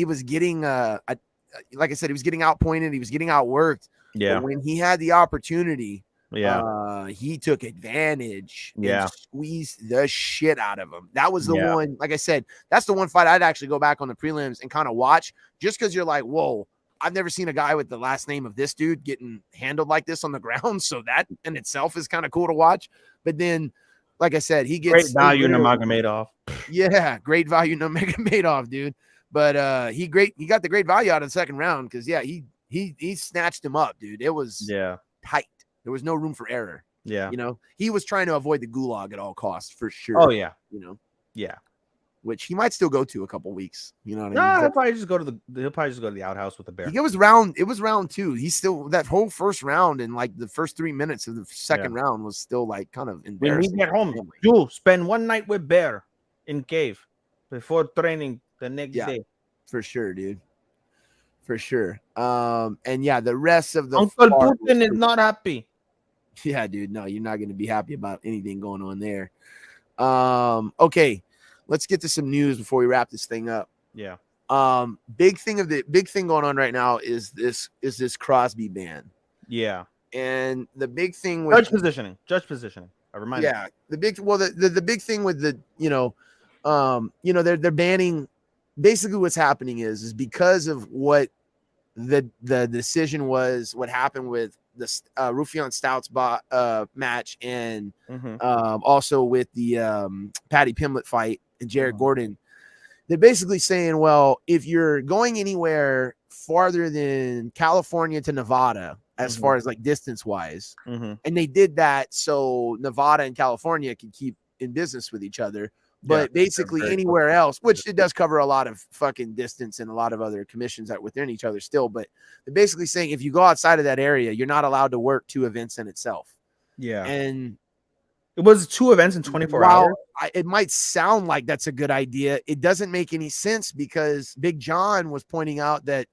S2: Like I said, he was getting outpointed. He was getting outworked.
S3: Yeah.
S2: But when he had the opportunity, he took advantage. And squeezed the shit out of him. That was the one. Like I said, that's the one fight I'd actually go back on the prelims and kind of watch, just because you're like, whoa, I've never seen a guy with the last name of this dude getting handled like this on the ground. So that in itself is kind of cool to watch. But then, like I said, he gets
S3: great value Nurmagomedov.
S2: Yeah, great value Nurmagomedov, dude. But he got the great value out of the second round because he snatched him up, dude. It was tight. There was no room for error.
S3: Yeah,
S2: you know, he was trying to avoid the gulag at all costs for sure.
S3: Oh yeah,
S2: you know,
S3: which
S2: he might still go to a couple weeks. You know what I mean?
S3: No, he'll probably just go to the outhouse with the bear.
S2: It was round 2. He's still that whole first round and the first 3 minutes of the second round was still kind of embarrassing.
S3: When we get home, you spend one night with bear in cave before training the next day.
S2: For sure, dude. For sure. And the rest of the
S3: Uncle Putin is not happy.
S2: Yeah, dude. No, you're not going to be happy about anything going on there. Okay, let's get to some news before we wrap this thing up.
S3: Yeah.
S2: Big thing going on right now is this Crosby ban.
S3: Yeah.
S2: And the big thing with
S3: judge positioning. I remind you.
S2: Yeah. The big thing with they're banning. Basically what's happening is because of what the decision was, what happened with the Rufian Stouts match and also with the Paddy Pimblett fight and Jared Gordon, they're basically saying, well, if you're going anywhere farther than California to Nevada as far as like distance wise. And they did that so Nevada and California could keep in business with each other. But basically anywhere else, which it does cover a lot of fucking distance and a lot of other commissions that within each other still. But they're basically saying if you go outside of that area, you're not allowed to work 2 events in itself.
S3: Yeah.
S2: And
S3: it was 2 events in 24 hours.
S2: It might sound like that's a good idea. It doesn't make any sense because Big John was pointing out that,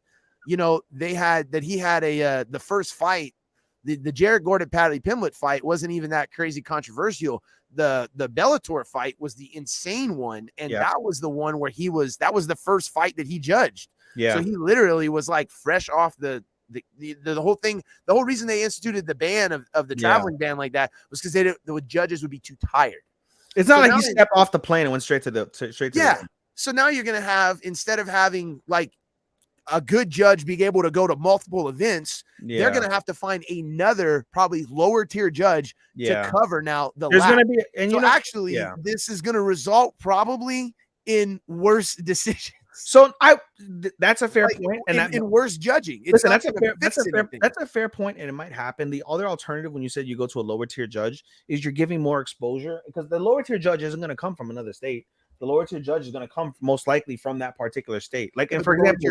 S2: you know, he had the first fight, the Jared Gordon Paddy Pimblett fight wasn't even that crazy controversial. The Bellator fight was the insane one, and that was the one where that was the first fight that he judged. So he literally was like fresh off the whole thing. The whole reason they instituted the ban of the traveling ban like that was because the judges would be too tired.
S3: It's not like he stepped off the plane and went straight to the
S2: So now you're gonna have, instead of having like a good judge being able to go to multiple events, they're going to have to find another probably lower tier judge to cover now the
S3: There's
S2: lap.
S3: going to be, and
S2: so actually this is going to result probably in worse decisions.
S3: So that's a fair point, and
S2: in worse judging.
S3: Listen, that's a fair point, and it might happen. The other alternative, when you said you go to a lower tier judge, is you're giving more exposure, because the lower tier judge isn't going to come from another state. The lower tier judge is going to come most likely from that particular state. Like, and for example,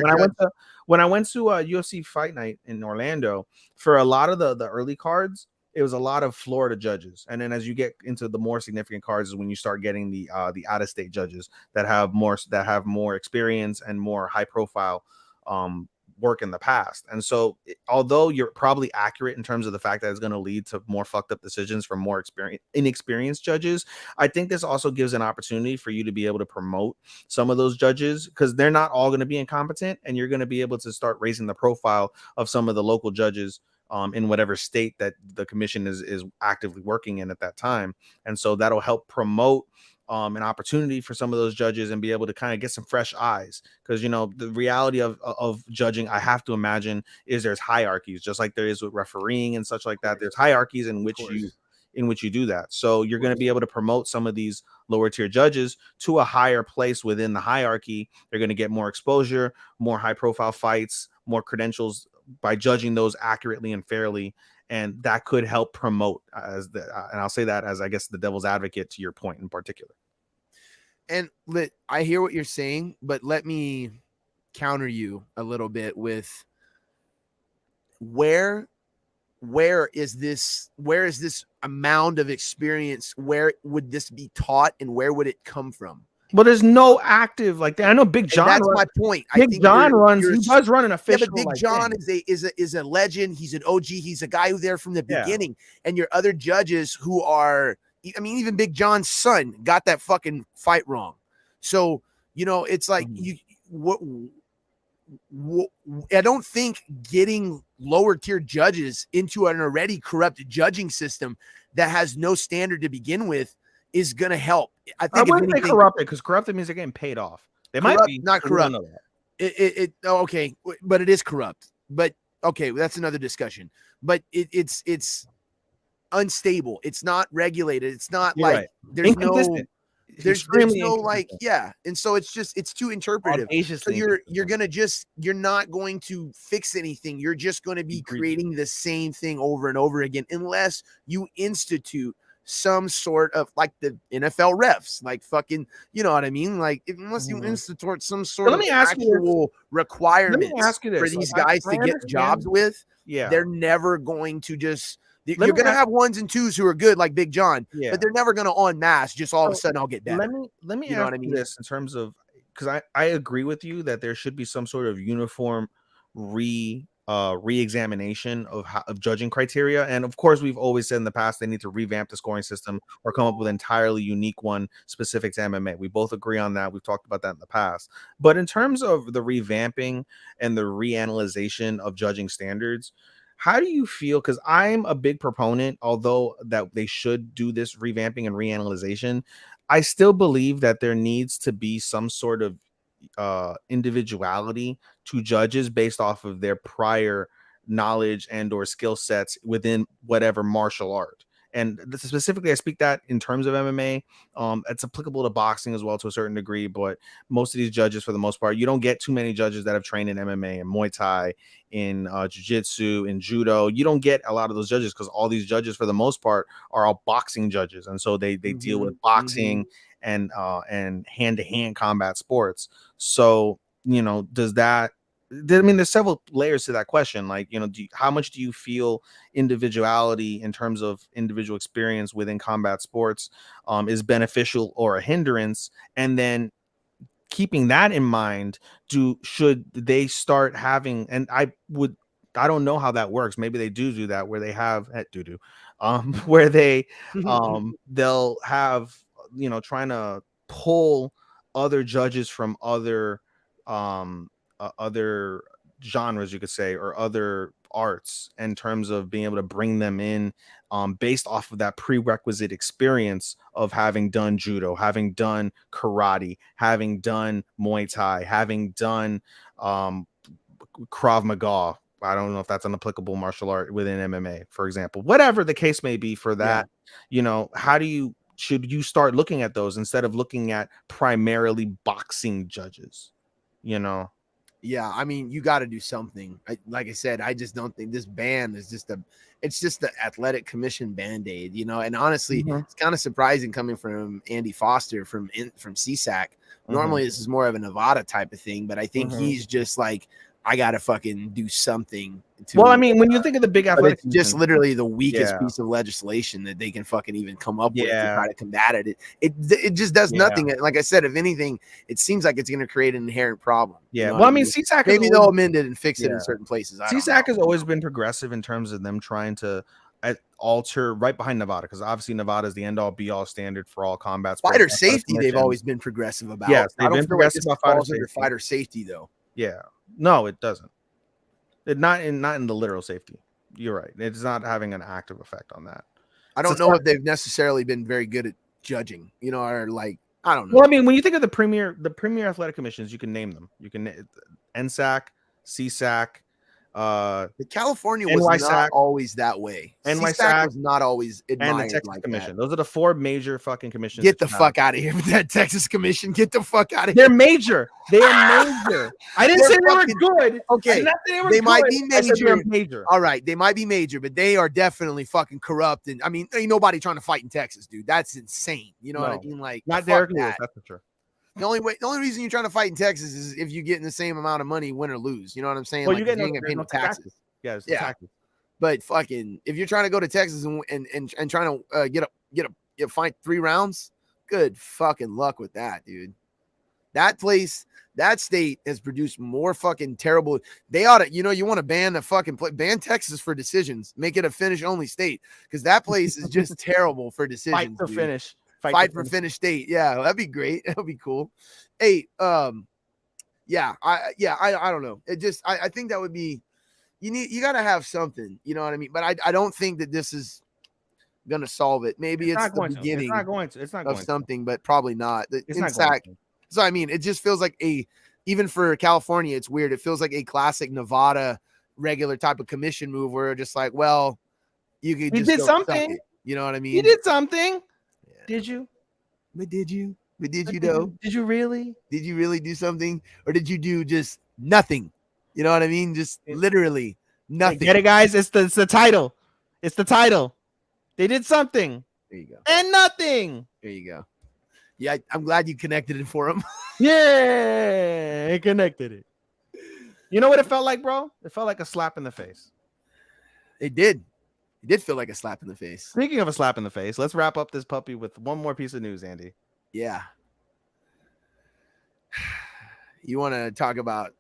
S3: when I went to UFC Fight Night in Orlando, for a lot of the early cards, it was a lot of Florida judges, and then as you get into the more significant cards is when you start getting the out of state judges that have more experience and more high profile work in the past. And so, although you're probably accurate in terms of the fact that it's going to lead to more fucked up decisions from more inexperienced judges, I think this also gives an opportunity for you to be able to promote some of those judges, because they're not all going to be incompetent, and you're going to be able to start raising the profile of some of the local judges in whatever state that the commission is actively working in at that time. And so that'll help promote an opportunity for some of those judges and be able to kind of get some fresh eyes, because, you know, the reality of judging, I have to imagine, is there's hierarchies, just like there is with refereeing and such like that. There's hierarchies in which you do that. So you're going to be able to promote some of these lower tier judges to a higher place within the hierarchy. They're going to get more exposure, more high profile fights, more credentials by judging those accurately and fairly. And that could help promote and I'll say that as, I guess, the devil's advocate to your point in particular.
S2: And I hear what you're saying, but let me counter you a little bit with where is this amount of experience? Where would this be taught, and where would it come from?
S3: Well, there's no active like that. I know Big John.
S2: That's my point.
S3: Big John runs. He does run an official.
S2: Yeah, but Big John is a legend. He's an OG. He's a guy who's there from the beginning. And your other judges who are, I mean, even Big John's son got that fucking fight wrong. So, you know, it's like I don't think getting lower tier judges into an already corrupt judging system that has no standard to begin with is going to help. I think
S3: I wouldn't say corrupted, because corrupted means they're getting paid off. They might be
S2: not corrupt. Okay, but it is corrupt. But okay, that's another discussion. But it's unstable. It's not regulated. It's not like there's no. There's no like, and so it's too interpretive. So you're not going to fix anything. You're just going to be creating the same thing over and over again, unless you institute some sort of, like the NFL refs, like fucking, you know what I mean? Like, unless you institute some sort of actual requirements for these guys to get jobs with, they're never going to just. You're going to have ones and twos who are good, like Big John, but they're never going to en masse just all of a sudden I'll get better.
S3: Let me ask you this in terms of, because I agree with you that there should be some sort of uniform re-examination of judging criteria. And of course, we've always said in the past they need to revamp the scoring system or come up with an entirely unique one specific to MMA. We both agree on that. We've talked about that in the past. But in terms of the revamping and the reanalyzation of judging standards, how do you feel? Because I'm a big proponent, although that they should do this revamping and reanalyzation, I still believe that there needs to be some sort of individuality to judges based off of their prior knowledge and or skill sets within whatever martial art. and specifically I speak that in terms of MMA. It's applicable to boxing as well to a certain degree, but most of these judges, for the most part, you don't get too many judges that have trained in MMA and Muay Thai, in jiu-jitsu, in judo. You don't get a lot of those judges because all these judges, for the most part, are all boxing judges, and so they deal with boxing and hand-to-hand combat sports. So, does that, I mean, there's several layers to that question. Like, how much do you feel individuality in terms of individual experience within combat sports is beneficial or a hindrance? And then keeping that in mind, should they start having, and I don't know how that works. Maybe they do that where they have where they they'll have, trying to pull other judges from other other genres, you could say, or other arts, in terms of being able to bring them in based off of that prerequisite experience of having done judo, having done karate, having done Muay Thai, having done Krav Maga. I don't know if that's an applicable martial art within MMA, for example. Whatever the case may be for that, should you start looking at those instead of looking at primarily boxing judges?
S2: Yeah, I mean, you got to do something. Like I said, I just don't think this ban is it's just the athletic commission band-aid, and honestly, it's kind of surprising coming from Andy Foster from CSAC. Normally this is more of a Nevada type of thing, but I think he's just like, I got to fucking do something.
S3: Well, I mean, when you think of the big athletic,
S2: it's just literally the weakest piece of legislation that they can fucking even come up with to try to combat it. It just does nothing. Like I said, if anything, it seems like it's going to create an inherent problem.
S3: Well, I mean, CSAC
S2: maybe they'll amend it and fix it in certain places.
S3: CSAC has always been progressive in terms of them trying to alter right behind Nevada, because obviously Nevada is the end all be all standard for all combat sports.
S2: Fighter safety, they've always been progressive about.
S3: Yes, they've been progressive about
S2: fighter safety though.
S3: Yeah, no, it doesn't. Not in the literal safety. You're right. It's not having an active effect on that.
S2: I don't know if they've necessarily been very good at judging, or like, I don't know.
S3: Well, I mean, when you think of the premier athletic commissions, you can name them. You can NSAC, CSAC,
S2: the California was not always that way. CSAC was not always admired,
S3: and the Texas
S2: like
S3: Commission.
S2: that.
S3: Those are the four major fucking commissions.
S2: Get the fuck out of here with that Texas Commission. Get the fuck out of
S3: here. They're major. They are major. I didn't say they were good.
S2: Okay, they might be major. All right, they might be major, but they are definitely fucking corrupt. And I mean, ain't nobody trying to fight in Texas, dude. That's insane. You know what I mean? Like,
S3: not Derek Lewis. That's for sure.
S2: The only reason you're trying to fight in Texas is if you're getting the same amount of money, win or lose. You know what I'm saying?
S3: Well,
S2: like,
S3: you ain't
S2: getting no taxes.
S3: Yeah.
S2: Taxes. But fucking, if you're trying to go to Texas and trying to get a fight 3 rounds, good fucking luck with that, dude. That place, that state has produced more fucking terrible. They ought to, you want to ban the fucking ban Texas for decisions, make it a finish only state, because that place is just terrible for decisions.
S3: Fight for finish.
S2: Fight for finish state. Yeah, that'd be great. That'd be cool. Hey, I don't know. It just, I think that would be, you got to have something, you know what I mean? But I don't think that this is going to solve it. Maybe it's the beginning of something, but probably not. So I mean, it just feels like even for California, it's weird. It feels like a classic Nevada regular type of commission move where just like, well, you could just
S3: did something.
S2: You know what I mean?
S3: You did something. Did you?
S2: But did you though?
S3: Did you really?
S2: Did you really do something? Or did you do just nothing? You know what I mean? Just literally nothing.
S3: Get it, guys? It's the title. It's the title. They did something.
S2: There you go.
S3: And nothing.
S2: There you go. Yeah, I'm glad you connected it for him.
S3: Yeah, I connected it. You know what it felt like, bro? It felt like a slap in the face.
S2: It did. It did feel like a slap in the face.
S3: Speaking of a slap in the face, let's wrap up this puppy with one more piece of news, Andy.
S2: Yeah. You want to talk about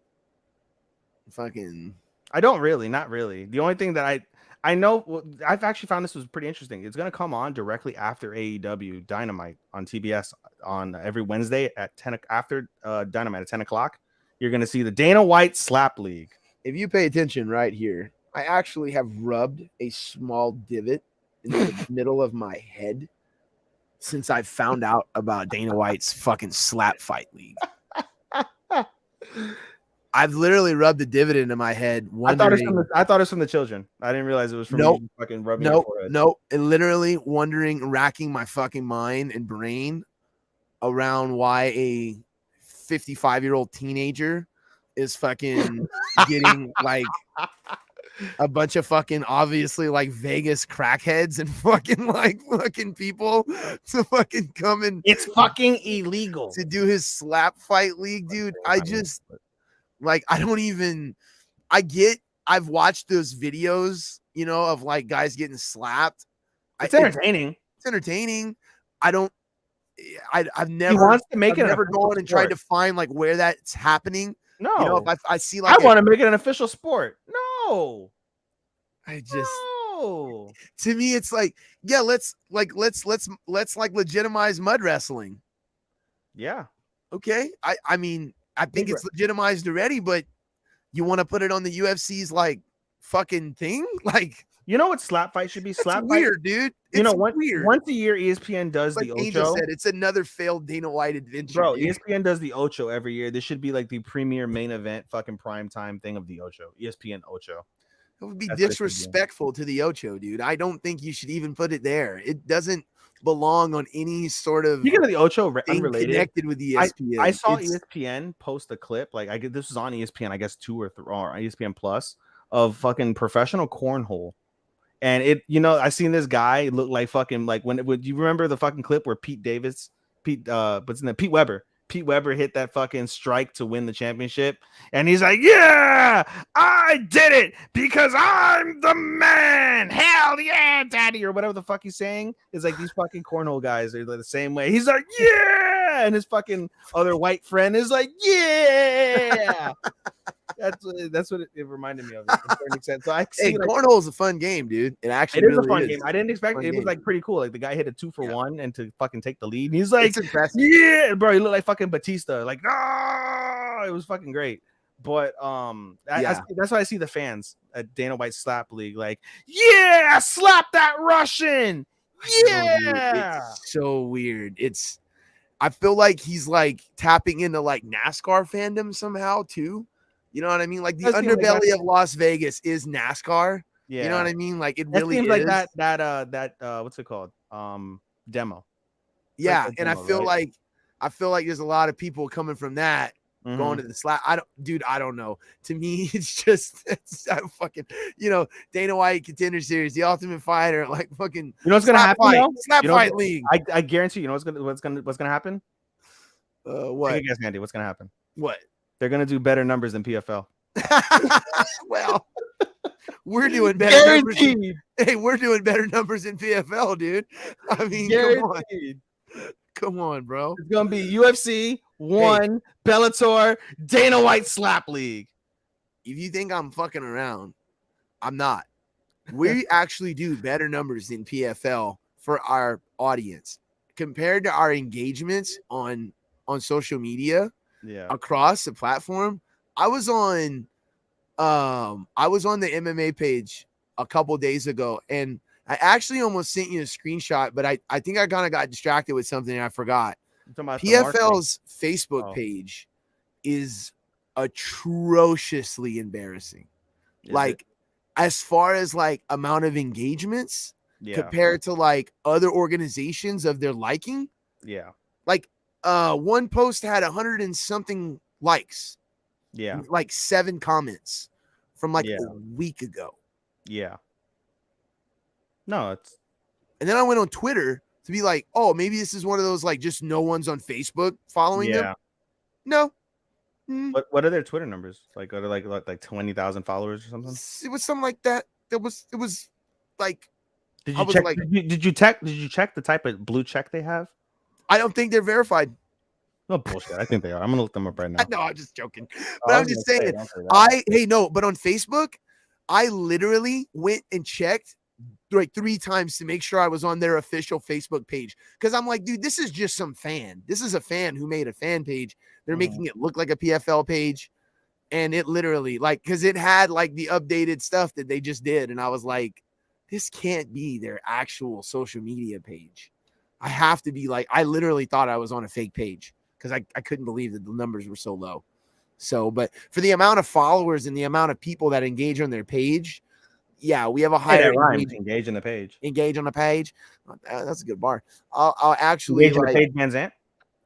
S2: fucking...
S3: I don't really, not really. The only thing that I know, I've actually found this was pretty interesting. It's going to come on directly after AEW Dynamite on TBS on every Wednesday at 10 after Dynamite at 10 o'clock. You're going to see the Dana White Slap League.
S2: If you pay attention right here, I actually have rubbed a small divot in the middle of my head since I found out about Dana White's fucking slap fight league. I've literally rubbed the dividend in my head.
S3: I thought
S2: Wondering,
S3: it was from the children. I didn't realize it was from
S2: Nope.
S3: you fucking rubbing your forehead.
S2: Nope. And literally wondering, racking my fucking mind and brain around why a 55-year-old teenager is fucking getting like a bunch of fucking obviously like Vegas crackheads and fucking people to fucking come and
S3: It's fucking illegal
S2: to do his slap fight league, dude. I just like, I don't even, I've watched those videos, you know, of like guys getting slapped.
S3: It's entertaining.
S2: It's entertaining. I've never,
S3: He wants to make
S2: I've
S3: it
S2: never gone and tried to find like where that's happening.
S3: No,
S2: you know, if I see like,
S3: I want to make it an official sport. No, no.
S2: To me, it's like, yeah, let's legitimize mud wrestling.
S3: Yeah.
S2: Okay. I mean, I think it's legitimized already, but you want to put it on the UFC's like fucking thing? Like,
S3: you know what slap fight should be? Slap
S2: weird,
S3: fight,
S2: dude. It's
S3: you know,
S2: weird.
S3: Once a year, ESPN does
S2: like
S3: the
S2: Angel
S3: Ocho.
S2: said, it's another failed Dana White adventure.
S3: Bro,
S2: dude.
S3: ESPN does the Ocho every year. This should be like the premier main event, fucking prime time thing of the Ocho. ESPN Ocho.
S2: It would be disrespectful to the Ocho, dude. I don't think you should even put it there. It doesn't belong on any sort of.
S3: Speaking of the Ocho, unrelated,
S2: connected with ESPN.
S3: I saw ESPN post a clip. Like this was on ESPN, I guess 2 or 3, or ESPN Plus, of fucking professional cornhole. And it, you know, I seen this guy look like fucking like would you remember the fucking clip where Pete Weber hit that fucking strike to win the championship, and he's like, "Yeah, I did it because I'm the man. Hell yeah, daddy," or whatever the fuck he's saying. It's like these fucking cornhole guys are the same way. He's like, "Yeah," and his fucking other white friend is like, "Yeah." That's what it reminded me of. So I see,
S2: cornhole is a fun game, dude. It actually
S3: is
S2: really
S3: a fun game. I didn't expect it. Was like pretty cool. Like the guy hit a 2-for-1 and to fucking take the lead. And he's like, "Yeah, bro." He looked like fucking Batista. Like, it was fucking great. But that's why I see the fans at Dana White Slap League. Like, yeah, slap that Russian. Yeah,
S2: it's so weird. I feel like he's like tapping into like NASCAR fandom somehow too. You know what I mean? Like the underbelly of Las Vegas is NASCAR. Yeah. You know what I mean? Like it really seems
S3: like that what's it called? Demo.
S2: Yeah, like and demo, I feel like there's a lot of people coming from that going to the slap. I don't know. To me, it's fucking, you know, Dana White Contender Series, the Ultimate Fighter, like fucking.
S3: You know what's gonna happen?
S2: Slap fight league.
S3: I guarantee you know what's gonna happen?
S2: What?
S3: Take a guess, Andy. What's gonna happen?
S2: What?
S3: They're gonna do better numbers than PFL.
S2: Well, we're doing better numbers. Hey, we're doing better numbers in PFL, dude. I mean, come on, bro.
S3: It's gonna be UFC 1, Bellator, Dana White Slap League.
S2: If you think I'm fucking around, I'm not. We actually do better numbers in PFL for our audience compared to our engagements on social media.
S3: Yeah,
S2: across the platform. I was on the MMA page a couple days ago, and I actually almost sent you a screenshot, but I think I kind of got distracted with something and I forgot. PFL's Facebook page is atrociously embarrassing. As far as like amount of engagements compared to like other organizations of their liking.
S3: Yeah.
S2: Like one post had 100 and something likes.
S3: Yeah.
S2: Like 7 comments from like a week ago.
S3: Yeah. No,
S2: and then I went on Twitter to be like, oh, maybe this is one of those like just no one's on Facebook following them. No.
S3: What are their Twitter numbers? Like, are they like 20,000 followers or something?
S2: It was something like that. It was like.
S3: Did you check? Did you check the type of blue check they have?
S2: I don't think they're verified.
S3: No bullshit. I think they are. I'm gonna look them up right now.
S2: No, I'm just joking. But I'm just saying. But on Facebook, I literally went and checked like 3 times to make sure I was on their official Facebook page. Because I'm like, dude, this is just some fan. This is a fan who made a fan page. They're making it look like a PFL page. And it literally, like, because it had like the updated stuff that they just did. And I was like, this can't be their actual social media page. I have to be like, I literally thought I was on a fake page because I couldn't believe that the numbers were so low. So, but for the amount of followers and the amount of people that engage on their page, yeah, we have a higher
S3: engage in the page.
S2: Engage on the page. That's a good bar. I'll actually
S3: engage in the page Van Zant.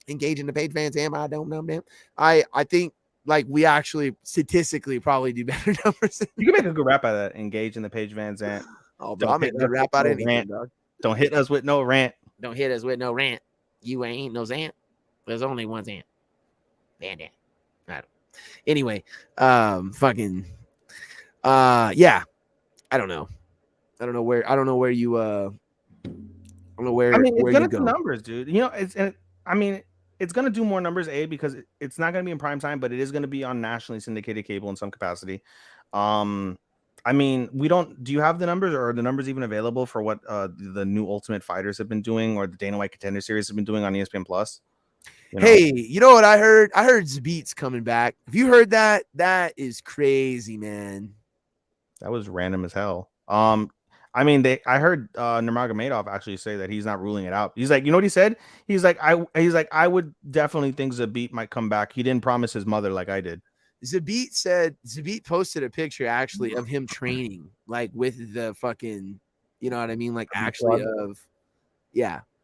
S2: Engage in the page Van Zant. I don't know, man. I think like we actually statistically probably do better numbers.
S3: You can make a good rap out of that. Engage in the page Van Zant.
S2: Oh, bro, I'm making a rap out of anything, dog.
S3: Don't hit us with no rant.
S2: Don't hit us with no rant. You ain't no Zant. There's only one Zant. Van Zant. I don't. Anyway, yeah. I don't know. I don't know where you I don't know where.
S3: I mean, it's gonna
S2: do
S3: numbers, dude. You know, it's gonna do more numbers, because it's not gonna be in prime time, but it is gonna be on nationally syndicated cable in some capacity. I mean, do you have the numbers, or are the numbers even available for what the new Ultimate Fighters have been doing, or the Dana White Contender Series have been doing on ESPN Plus?
S2: Hey, you know what I heard? I heard Zabit's coming back. Have you heard that? That is crazy, man. That
S3: was random as hell. I mean, I heard Nurmagomedov actually say that he's not ruling it out. He's like, you know what he said? He's like, I would definitely think Zabit might come back. He didn't promise his mother like I did.
S2: Zabit posted a picture actually of him training, like with the fucking, you know what I mean? Like actually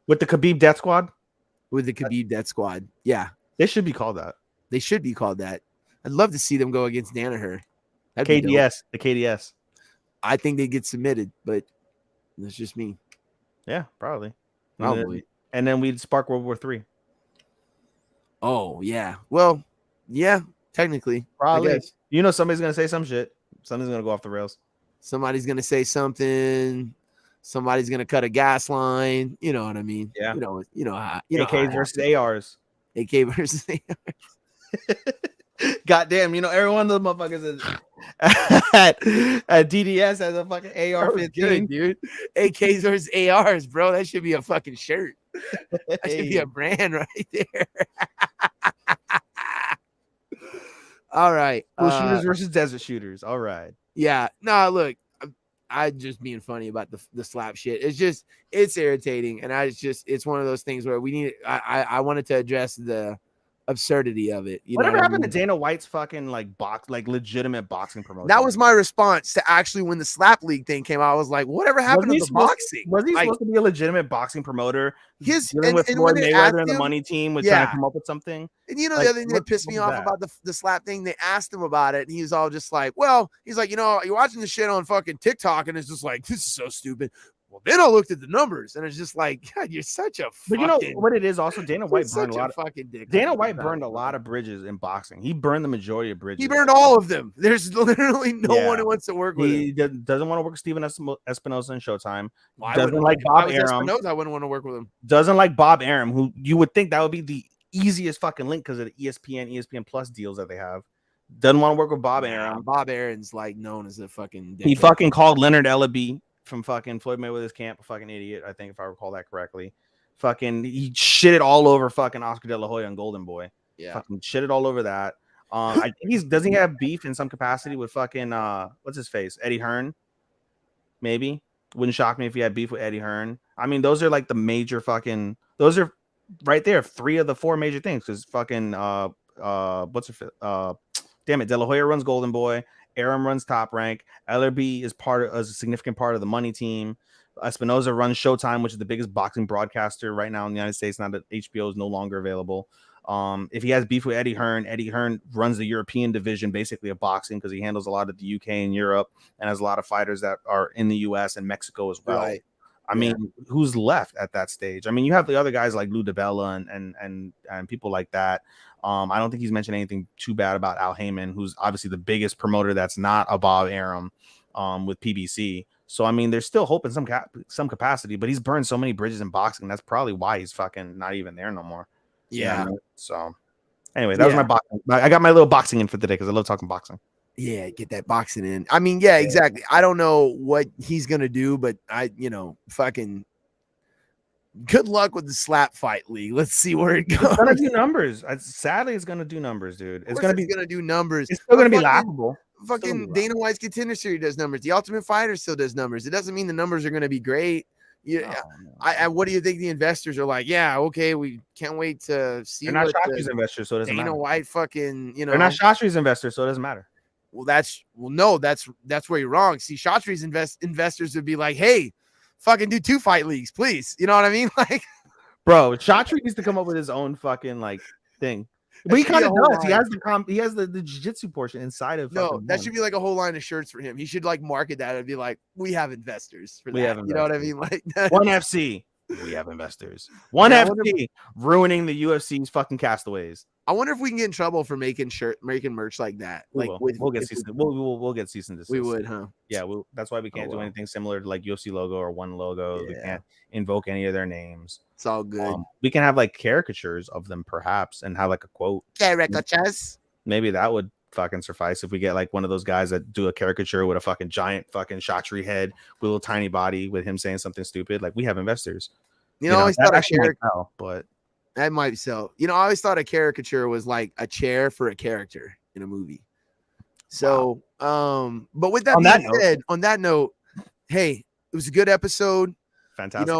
S3: with the Khabib Death Squad.
S2: With the Khabib Death Squad. Yeah.
S3: They should be called that.
S2: They should be called that. I'd love to see them go against Danaher.
S3: KDS. The KDS.
S2: I think they get submitted, but that's just me.
S3: Yeah, probably.
S2: And
S3: then we'd spark World War III.
S2: Oh, yeah. Well, yeah, technically.
S3: Probably. You know, somebody's going to say some shit. Something's going to go off the rails.
S2: Somebody's going to say something. Somebody's going to cut a gas line. You know what I mean?
S3: Yeah.
S2: You know how.
S3: AK versus ARs.
S2: AK versus ARs.
S3: Goddamn, every one of the motherfuckers at DDS has a fucking AR-15,
S2: dude. AKs versus ARs, bro. That should be a fucking shirt. That should be a brand right there. All right.
S3: Shooters versus desert shooters. All right.
S2: Yeah. No, look, I just being funny about the slap shit. It's irritating. And it's one of those things where I wanted to address the absurdity of it.
S3: Whatever happened to Dana White's fucking legitimate boxing promotion?
S2: That was my response to actually when the slap league thing came out. I was like, whatever happened to the boxing?
S3: Was he supposed to be a legitimate boxing promoter?
S2: Dealing
S3: with Floyd Mayweather and the money team was trying to come up with something.
S2: And the other thing that pissed me off about the slap thing, they asked him about it, and he was all just like, well, he's like, you're watching this shit on fucking TikTok, and it's just like, this is so stupid. Well, then I looked at the numbers, and it's just like, God, you're such a fucking...
S3: But you know what it is also? Dana White burned Dana White burned a
S2: lot
S3: of bridges in boxing. He burned the majority of bridges.
S2: He burned all of them. There's literally no one who wants to work with him.
S3: He doesn't want to work with Steven Espinosa in Showtime.
S2: Doesn't like Bob Arum. I wouldn't want to work with him.
S3: Doesn't like Bob Arum, who you would think that would be the easiest fucking link because of the ESPN Plus deals that they have. Doesn't want to work with Bob Arum.
S2: Bob Arum's like known as a fucking...
S3: He fucking called Leonard Ellaby from fucking Floyd Mayweather's camp a fucking idiot, I think, if I recall that correctly. Fucking he shitted all over fucking Oscar De La Hoya and Golden Boy.
S2: Yeah.
S3: Fucking shitted all over that. I think doesn't he have beef in some capacity with fucking what's his face? Eddie Hearn? Maybe. Wouldn't shock me if he had beef with Eddie Hearn. I mean, those are like the major fucking, those are right there, 3 of the 4 major things. Because fucking damn it, De La Hoya runs Golden Boy. Arum runs Top Rank. LRB is a significant part of the money team. Espinosa runs Showtime, which is the biggest boxing broadcaster right now in the United States. Now that HBO is no longer available. If he has beef with Eddie Hearn runs the European division basically of boxing because he handles a lot of the UK and Europe and has a lot of fighters that are in the US and Mexico as well.
S2: Right.
S3: I mean, who's left at that stage? I mean, you have the other guys like Lou DiBella and people like that. I don't think he's mentioned anything too bad about Al Heyman, who's obviously the biggest promoter that's not a Bob Arum with PBC. So, I mean, there's still hope in some capacity, but he's burned so many bridges in boxing. That's probably why he's fucking not even there no more.
S2: Yeah.
S3: So, anyway, that was my boxing. I got my little boxing in for today because I love talking boxing.
S2: Yeah, get that boxing in. I mean, yeah, exactly. I don't know what he's gonna do, but fucking good luck with the slap fight league. Let's see where it goes.
S3: It's gonna do numbers. Sadly, it's gonna do numbers, dude. It's gonna
S2: do numbers.
S3: It's still gonna be laughable.
S2: Fucking Dana White's Contender Series does numbers. The Ultimate Fighter still does numbers. It doesn't mean the numbers are gonna be great. Yeah. What do you think the investors are like? Yeah, okay, we can't wait to see.
S3: They're not
S2: what
S3: Shotzi's investors, so it doesn't
S2: Dana
S3: matter.
S2: White fucking,
S3: They're not Shotzi's investors, so it doesn't matter.
S2: No, that's where you're wrong. See, Shotzi's investors would be like, hey, fucking do 2 fight leagues, please. You know what I mean? Like,
S3: bro, Shotzi needs to come up with his own fucking like thing. But he kind of does. He has the jiu-jitsu portion inside of fucking
S2: that should be like a whole line of shirts for him. He should like market that and be like, we have investors for that. You know what I mean? Like
S3: One FC. We have investors. One FC ruining the UFC's fucking castaways.
S2: I wonder if we can get in trouble for making merch like that. We'll get cease and desist. We would, huh?
S3: Yeah, that's why we can't do anything similar to like UFC logo or One logo. Yeah. We can't invoke any of their names.
S2: It's all good.
S3: We can have like caricatures of them perhaps and have like a quote.
S2: Caricatures.
S3: Maybe that would fucking suffice if we get like one of those guys that do a caricature with a fucking giant fucking Shotzi head with a little tiny body with him saying something stupid. Like, we have investors.
S2: I always thought
S3: but
S2: that might sell. I always thought a caricature was like a chair for a character in a movie. So, but with that being said, on that note, hey, it was a good episode.
S3: Fantastic.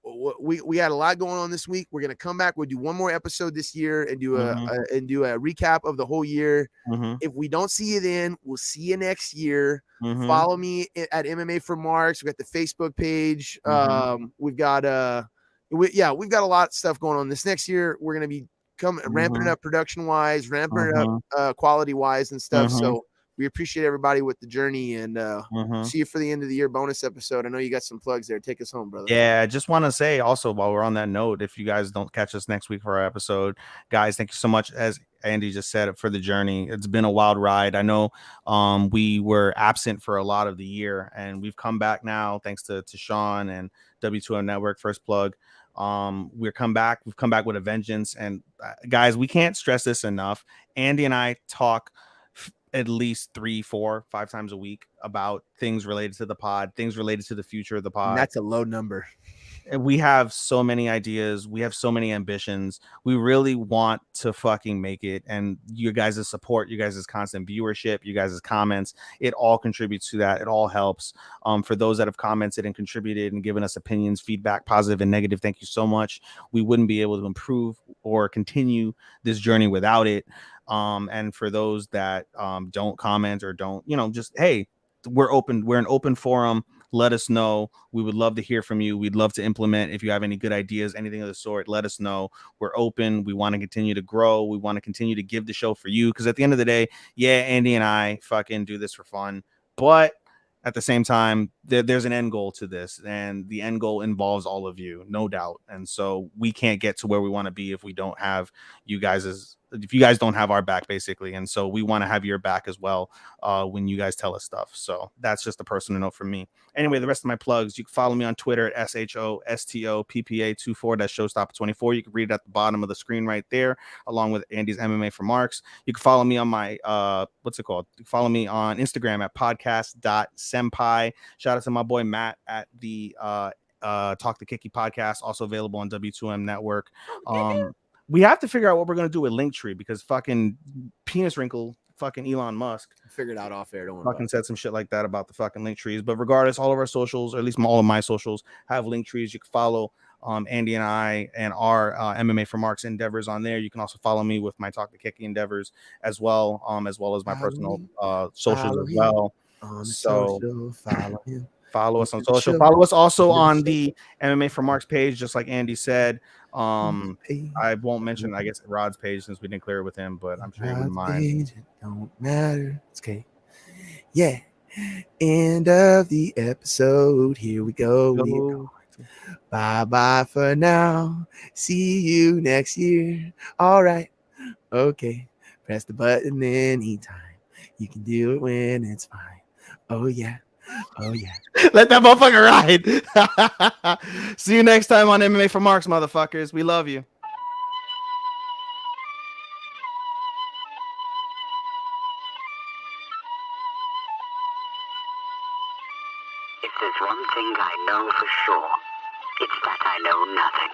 S2: We had a lot going on this week. We're gonna come back. We'll do one more episode this year and do a recap of the whole year. If we don't see you then, we'll see you next year. Follow me at MMA4Marks. We got the Facebook page. We've got we've got a lot of stuff going on this next year. We're gonna be ramping it up production wise, ramping it up quality wise and stuff. So we appreciate everybody with the journey, and see you for the end of the year bonus episode. I know you got some plugs there. Take us home, brother.
S3: Yeah, I just want to say also, while we're on that note, if you guys don't catch us next week for our episode, guys, thank you so much. As Andy just said, for the journey. It's been a wild ride. I know we were absent for a lot of the year, and we've come back now thanks to Sean and W2M Network. First plug. We've come back with a vengeance, and guys, we can't stress this enough. Andy and I talk at least 3, 4, 5 times a week about things related to the pod, things related to the future of the pod.
S2: And that's a low number.
S3: And we have so many ideas. We have so many ambitions. We really want to fucking make it. And you guys' support, you guys' constant viewership, you guys' comments, it all contributes to that. It all helps. For those that have commented and contributed and given us opinions, feedback, positive and negative, thank you so much. We wouldn't be able to improve or continue this journey without it. And for those that don't comment or don't, just, hey, we're open. We're an open forum. Let us know. We would love to hear from you. We'd love to implement. If you have any good ideas, anything of the sort, let us know. We're open. We want to continue to grow. We want to continue to give the show for you. Because at the end of the day, yeah, Andy and I fucking do this for fun. But at the same time, there's an end goal to this. And the end goal involves all of you, no doubt. And so we can't get to where we want to be if we don't have you guys if you guys don't have our back, basically. And so we want to have your back as well when you guys tell us stuff. So that's just a personal note from me. Anyway, the rest of my plugs, you can follow me on Twitter at SHOSTOPPA24. That's Showstopper24. You can read it at the bottom of the screen right there, along with Andy's MMA4Marks. You can follow me on my, follow me on Instagram at podcast.senpai. Shout out to my boy Matt at the Talk to Kiki podcast, also available on W2M Network. We have to figure out what we're going to do with Linktree, because fucking penis wrinkle, fucking Elon Musk
S2: figured out off air. Don't
S3: fucking said some shit like that about the fucking Linktrees. But regardless, all of our socials, or at least all of my socials, have Linktrees. You can follow Andy and I and our MMA4Marks endeavors on there. You can also follow me with my Talk to Kiki endeavors as well as my personal socials as well. So follow us on social. Follow us also on the MMA4Marks page, just like Andy said. I won't mention, I guess, Rod's page since we didn't clear it with him, but I'm sure he wouldn't mind.
S2: It don't matter. It's okay. Yeah. End of the episode. Here we go. Bye for now. See you next year. All right. Okay. Press the button anytime. You can do it when it's fine. Oh yeah.
S3: Let that motherfucker ride. See you next time on MMA4Marks, motherfuckers. We love you.
S1: If there's one thing I know for sure, it's that I know nothing.